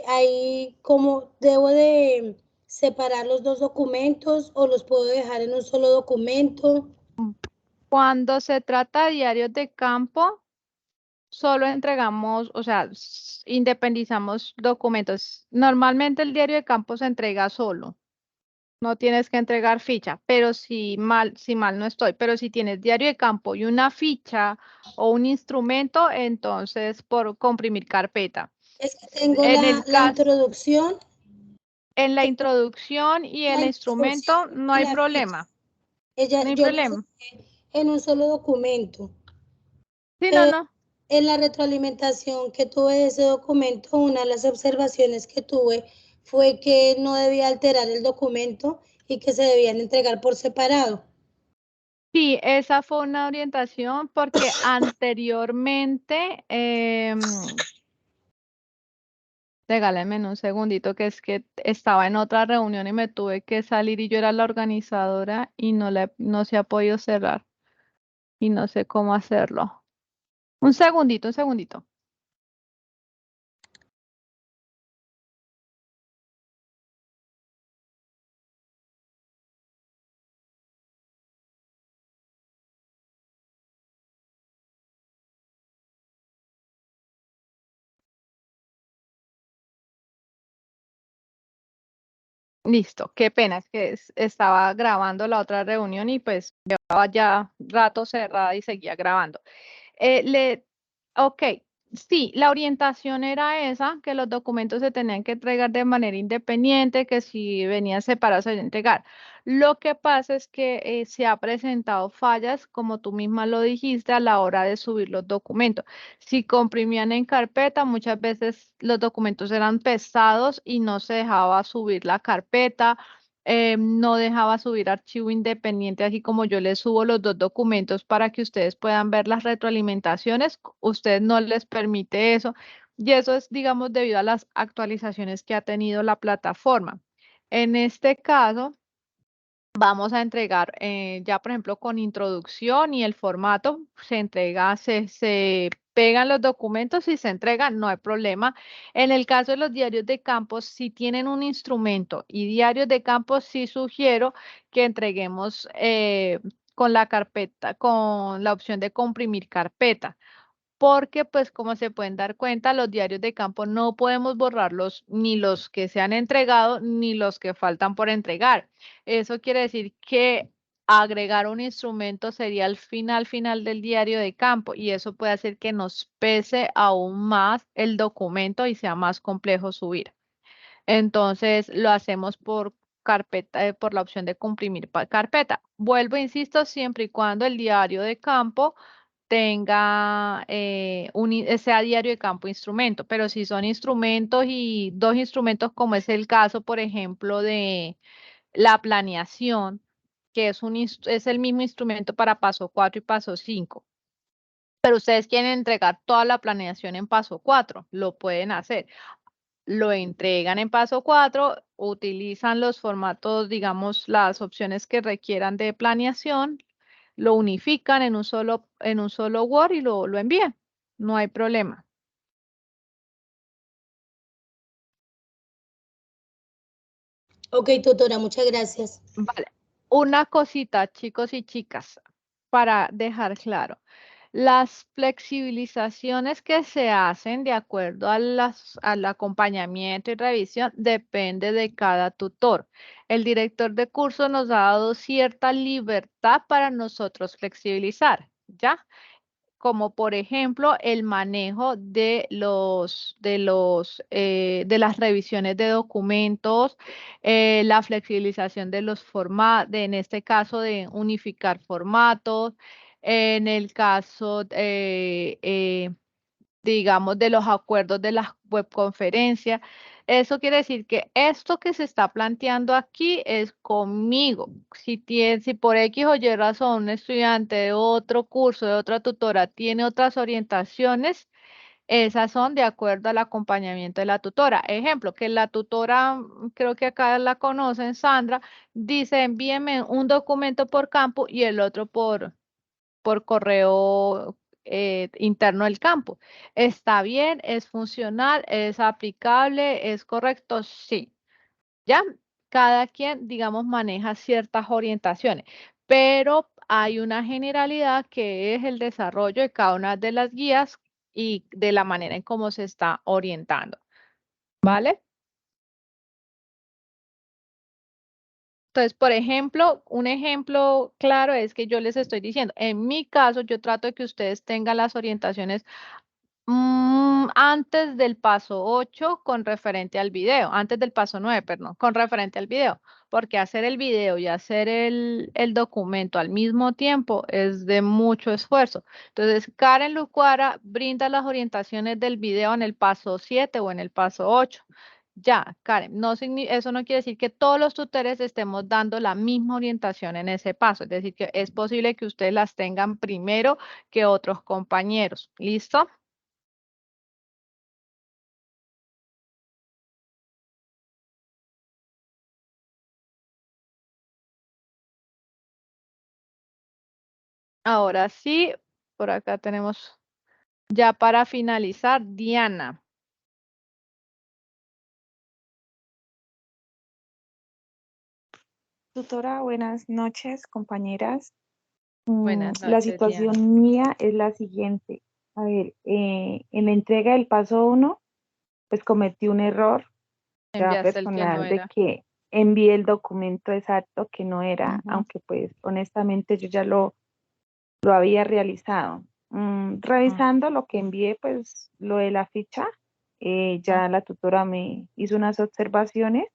ahí como debo de separar los dos documentos o los puedo dejar en un solo documento. Cuando se trata de diarios de campo, solo entregamos, o sea, independizamos documentos. Normalmente el diario de campo se entrega solo. No tienes que entregar ficha, pero si mal no estoy, pero si tienes diario de campo y una ficha o un instrumento, entonces por comprimir carpeta. Es que tengo En la el caso, introducción. en la introducción y el instrumento no hay problema. No hay Yo la problema. subí en un solo documento. Sí, no. En la retroalimentación que tuve de ese documento, una de las observaciones que tuve fue que no debía alterar el documento y que se debían entregar por separado. Sí, esa fue una orientación porque anteriormente, regálame un segundito, que es que estaba en otra reunión y me tuve que salir y yo era la organizadora y no se ha podido cerrar y no sé cómo hacerlo. Un segundito, un segundito. Listo, qué pena, es que estaba grabando la otra reunión y pues llevaba ya rato cerrada y seguía grabando. Ok, sí, la orientación era esa, que los documentos se tenían que entregar de manera independiente, que si venían separados se debían entregar. Lo que pasa es que se ha presentado fallas, como tú misma lo dijiste, a la hora de subir los documentos. Si comprimían en carpeta, muchas veces los documentos eran pesados y no se dejaba subir la carpeta. No dejaba subir archivo independiente, así como yo les subo los dos documentos para que ustedes puedan ver las retroalimentaciones, usted no les permite eso, y eso es, digamos, debido a las actualizaciones que ha tenido la plataforma. En este caso, vamos a entregar ya, por ejemplo, con introducción y el formato, se entrega, se pegan los documentos y se entregan, no hay problema. En el caso de los diarios de campo, si tienen un instrumento y diarios de campo, sí sugiero que entreguemos con la carpeta, con la opción de comprimir carpeta. Porque, pues, como se pueden dar cuenta, los diarios de campo no podemos borrarlos, ni los que se han entregado, ni los que faltan por entregar. Eso quiere decir que agregar un instrumento sería el final del diario de campo y eso puede hacer que nos pese aún más el documento y sea más complejo subir. Entonces, lo hacemos por carpeta, por la opción de comprimir carpeta. Vuelvo, insisto, siempre y cuando el diario de campo tenga sea diario de campo instrumento, pero si son instrumentos y dos instrumentos, como es el caso, por ejemplo, de la planeación, que es el mismo instrumento para paso 4 y paso 5, pero ustedes quieren entregar toda la planeación en paso 4, lo pueden hacer. Lo entregan en paso 4, utilizan los formatos, digamos, las opciones que requieran de planeación, lo unifican en un solo Word y lo envían. No hay problema. Ok, tutora, muchas gracias. Vale. Una cosita, chicos y chicas, para dejar claro. Las flexibilizaciones que se hacen de acuerdo al acompañamiento y revisión depende de cada tutor. El director de curso nos ha dado cierta libertad para nosotros flexibilizar, ¿ya? como por ejemplo el manejo de las revisiones de documentos, la flexibilización de los formatos, en este caso de unificar formatos, en el caso digamos, de los acuerdos de las webconferencias. Eso quiere decir que esto que se está planteando aquí es conmigo. Si por X o Y razón un estudiante de otro curso, de otra tutora, tiene otras orientaciones, esas son de acuerdo al acompañamiento de la tutora. Ejemplo, que la tutora, creo que acá la conocen, Sandra, dice envíeme un documento por campo y el otro por correo interno del campo. ¿Está bien? ¿Es funcional? ¿Es aplicable? ¿Es correcto? Sí. ¿Ya? Cada quien, digamos, maneja ciertas orientaciones, pero hay una generalidad que es el desarrollo de cada una de las guías y de la manera en cómo se está orientando. ¿Vale? Entonces, por ejemplo, un ejemplo claro es que yo les estoy diciendo, en mi caso, yo trato de que ustedes tengan las orientaciones antes del paso 8 con referente al video, antes del paso 9, perdón, con referente al video, porque hacer el video y hacer el documento al mismo tiempo es de mucho esfuerzo. Entonces, Karen Lucuara brinda las orientaciones del video en el paso 7 o en el paso 8. Ya, Karen, eso no quiere decir que todos los tutores estemos dando la misma orientación en ese paso, es decir, que es posible que ustedes las tengan primero que otros compañeros. ¿Listo? Ahora sí, por acá tenemos ya para finalizar, Diana. Tutora, buenas noches, compañeras. Buenas La noches, situación Diana. mía es la siguiente. A ver, en la entrega del paso 1, pues cometí un error ya Enviaste el que no personal de era. que envié el documento exacto que no era, Ujú. aunque pues honestamente yo ya lo había realizado. Revisando lo que envié, pues lo de la ficha, ya la tutora me hizo unas observaciones.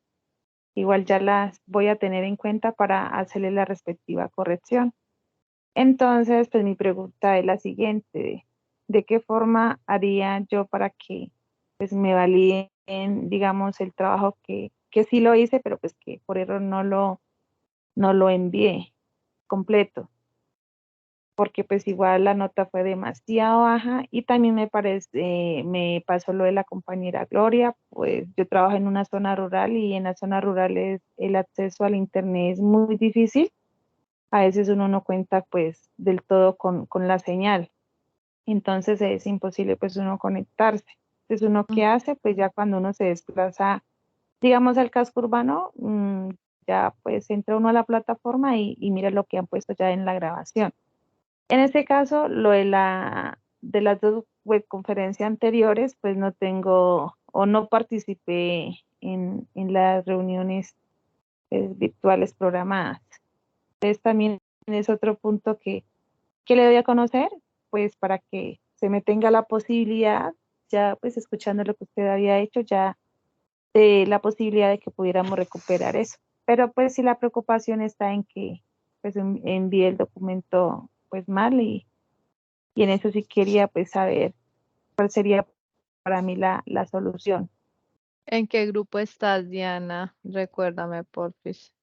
Igual ya las voy a tener en cuenta para hacerle la respectiva corrección. Entonces, pues mi pregunta es la siguiente: ¿de qué forma haría yo para que pues me validen, digamos, el trabajo que sí lo hice, pero pues que por error no lo envié completo? Porque pues igual la nota fue demasiado baja y también me pasó lo de la compañera Gloria, pues yo trabajo en una zona rural y en las zonas rurales el acceso al internet es muy difícil. A veces uno no cuenta pues del todo con la señal, entonces es imposible pues uno conectarse. Entonces uno qué hace, pues ya cuando uno se desplaza, digamos, al casco urbano, ya pues entra uno a la plataforma y mira lo que han puesto ya en la grabación. En este caso, lo de de las dos webconferencias anteriores, pues no tengo o no participé en las reuniones virtuales programadas. Entonces también es otro punto que le doy a conocer, pues para que se me tenga la posibilidad, ya pues escuchando lo que usted había hecho, ya de la posibilidad de que pudiéramos recuperar eso. Pero pues sí, la preocupación está en que pues envié el documento pues mal y en eso sí quería pues saber cuál sería para mí la solución. ¿En qué grupo estás, Diana? Recuérdame, porfis.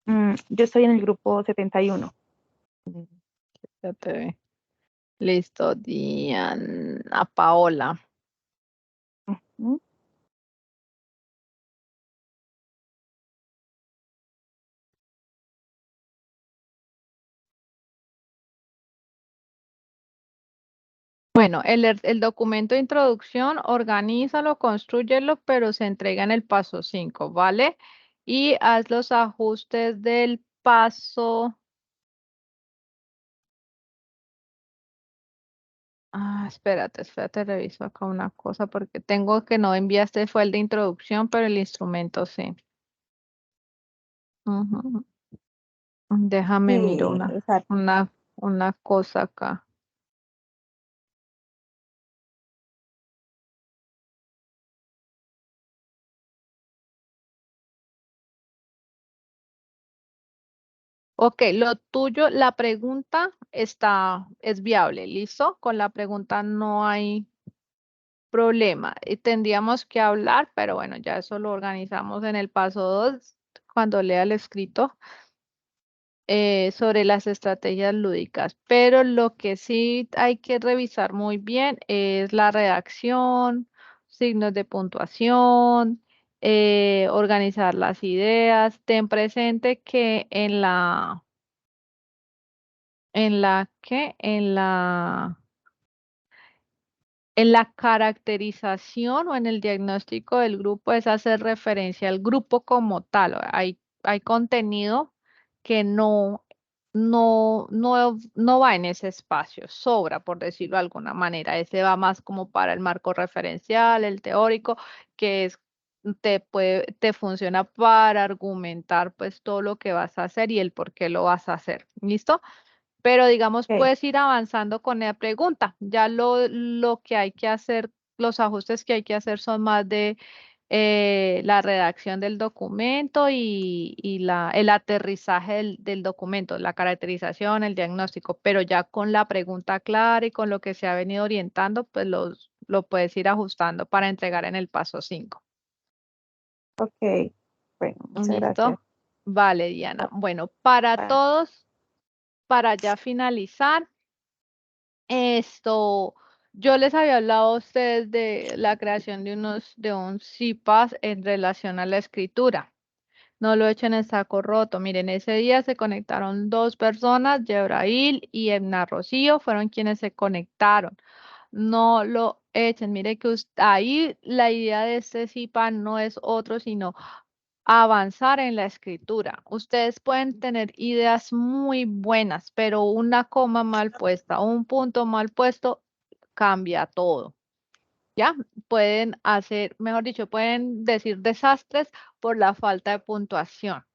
Yo estoy en el grupo 71. Ya te vi. Listo, Diana Paola. ¿Mm? Bueno, el documento de introducción, organízalo, constrúyelo, pero se entrega en el paso 5, ¿vale? Y haz los ajustes del paso. Espérate, reviso acá una cosa porque tengo que no enviaste, fue el de introducción, pero el instrumento sí. Ujú. Déjame miro Sí, exacto. una cosa acá. Ok, lo tuyo, la pregunta es viable, ¿listo? Con la pregunta no hay problema. Y tendríamos que hablar, pero bueno, ya eso lo organizamos en el paso 2, cuando lea el escrito, sobre las estrategias lúdicas. Pero lo que sí hay que revisar muy bien es la redacción, signos de puntuación, organizar las ideas. Ten presente que en la caracterización o en el diagnóstico del grupo es hacer referencia al grupo como tal. Hay contenido que no va en ese espacio, sobra, por decirlo de alguna manera. Ese va más como para el marco referencial, el teórico, que te funciona para argumentar pues todo lo que vas a hacer y el por qué lo vas a hacer. ¿Listo? Pero digamos, Ok. puedes ir avanzando con la pregunta. Ya lo que hay que hacer, los ajustes que hay que hacer son más de la redacción del documento y el aterrizaje del documento, la caracterización, el diagnóstico, pero ya con la pregunta clara y con lo que se ha venido orientando, pues lo puedes ir ajustando para entregar en el paso 5. Ok, bueno, muchas gracias. ¿Listo? Vale, Diana. Bueno, para Vale. todos, para ya finalizar. Yo les había hablado a ustedes de la creación de un CIPAS en relación a la escritura. No lo echen en saco roto. Miren, ese día se conectaron 2 personas, Yebrail y Edna Rocío, fueron quienes se conectaron. No lo echen. Mire que ahí la idea de este CIPA no es otro, sino avanzar en la escritura. Ustedes pueden tener ideas muy buenas, pero una coma mal puesta, un punto mal puesto, cambia todo. ¿Ya? Pueden hacer, mejor dicho, pueden decir desastres por la falta de puntuación.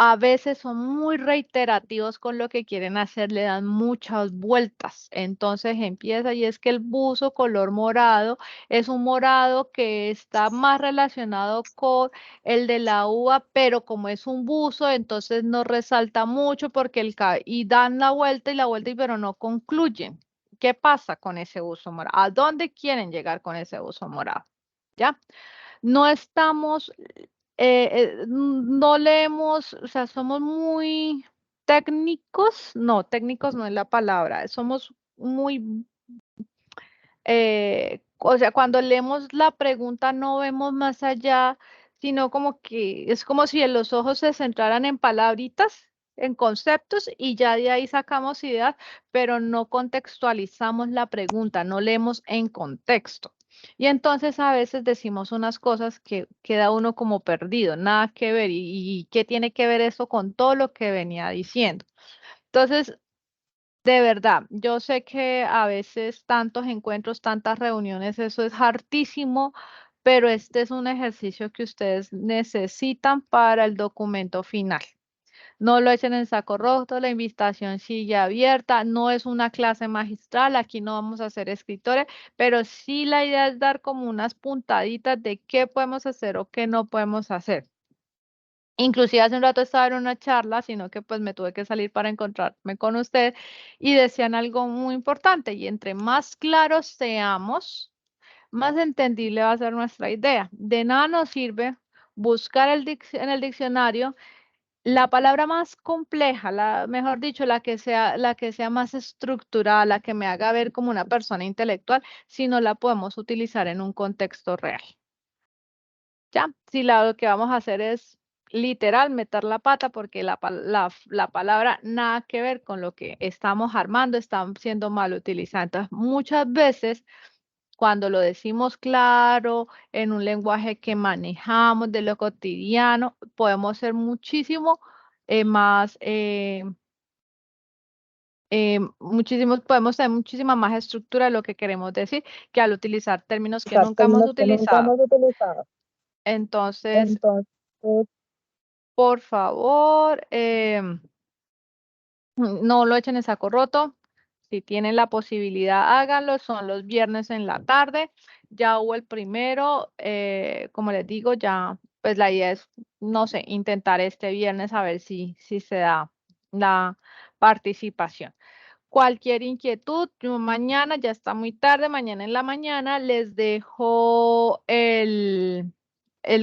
A veces son muy reiterativos con lo que quieren hacer, le dan muchas vueltas. Entonces empieza y es que el buzo color morado es un morado que está más relacionado con el de la uva, pero como es un buzo, entonces no resalta mucho porque y dan la vuelta y la vuelta, pero no concluyen. ¿Qué pasa con ese buzo morado? ¿A dónde quieren llegar con ese buzo morado? ¿Ya? No estamos, no leemos, o sea, somos muy técnicos no es la palabra, somos muy, o sea, cuando leemos la pregunta no vemos más allá, sino como que es como si en los ojos se centraran en palabritas, en conceptos y ya de ahí sacamos ideas, pero no contextualizamos la pregunta, no leemos en contexto. Y entonces a veces decimos unas cosas que queda uno como perdido, nada que ver. ¿Y qué tiene que ver eso con todo lo que venía diciendo? Entonces, de verdad, yo sé que a veces tantos encuentros, tantas reuniones, eso es hartísimo, pero este es un ejercicio que ustedes necesitan para el documento final. No lo echen en saco roto, la invitación sigue abierta, no es una clase magistral, aquí no vamos a ser escritores, pero sí la idea es dar como unas puntaditas de qué podemos hacer o qué no podemos hacer. Inclusive hace un rato estaba en una charla, sino que pues me tuve que salir para encontrarme con usted y decían algo muy importante y entre más claros seamos, más entendible va a ser nuestra idea. De nada nos sirve buscar en el diccionario la palabra más compleja, mejor dicho, la que sea más estructurada, la que me haga ver como una persona intelectual, si no la podemos utilizar en un contexto real. ¿Ya? Si lo que vamos a hacer es literal meter la pata porque la palabra nada que ver con lo que estamos armando, está siendo mal utilizada. Entonces, muchas veces cuando lo decimos claro, en un lenguaje que manejamos de lo cotidiano, podemos ser muchísimo más, podemos tener muchísima más estructura de lo que queremos decir que al utilizar términos que nunca hemos utilizado. Entonces, por favor, no lo echen en saco roto. Si tienen la posibilidad, háganlo. Son los viernes en la tarde. Ya hubo el primero. Como les digo, ya, pues la idea es, no sé, intentar este viernes a ver si se da la participación. Cualquier inquietud, yo mañana, ya está muy tarde, mañana en la mañana les dejo el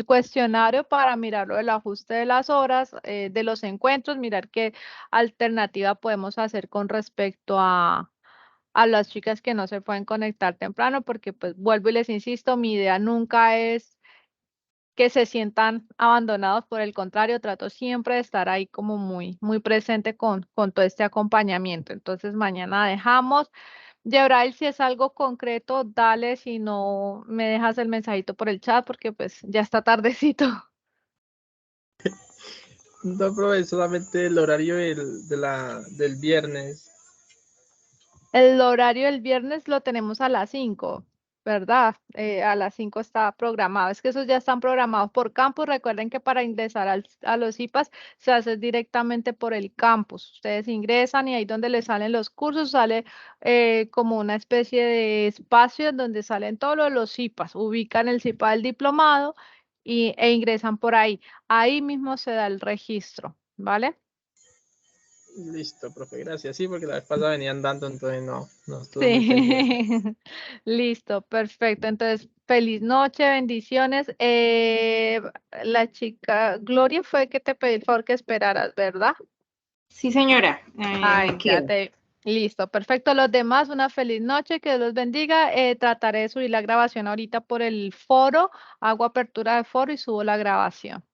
cuestionario para mirar lo del ajuste de las horas, de los encuentros, mirar qué alternativa podemos hacer con respecto a las chicas que no se pueden conectar temprano, porque pues vuelvo y les insisto, mi idea nunca es que se sientan abandonados, por el contrario, trato siempre de estar ahí como muy presente con todo este acompañamiento. Entonces mañana dejamos. Yebrail, si es algo concreto, dale, si no me dejas el mensajito por el chat porque pues ya está tardecito. No, profe, solamente el horario del viernes. El horario del viernes lo tenemos a las 5, ¿verdad? A las 5 está programado. Es que esos ya están programados por campus. Recuerden que para ingresar a los IPAs se hace directamente por el campus. Ustedes ingresan y ahí donde les salen los cursos sale como una especie de espacio en donde salen todos los IPAs. Ubican el CIPA del diplomado e ingresan por ahí. Ahí mismo se da el registro, ¿vale? Listo, profe, gracias. Sí, porque la vez pasada venían dando, entonces no estuve muy pendiente. Sí, listo, perfecto. Entonces, feliz noche, bendiciones. La chica Gloria fue que te pedí el favor que esperaras, ¿verdad? Sí, señora. Ay, ya te... Listo, perfecto. Los demás, una feliz noche, que Dios los bendiga. Trataré de subir la grabación ahorita por el foro. Hago apertura de foro y subo la grabación.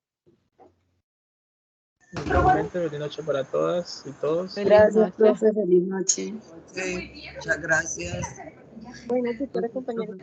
Igualmente, feliz noche para todas y todos. Feliz Gracias, noche. profe. Feliz noche. Sí, muchas gracias. Bueno, tutora, compañeros.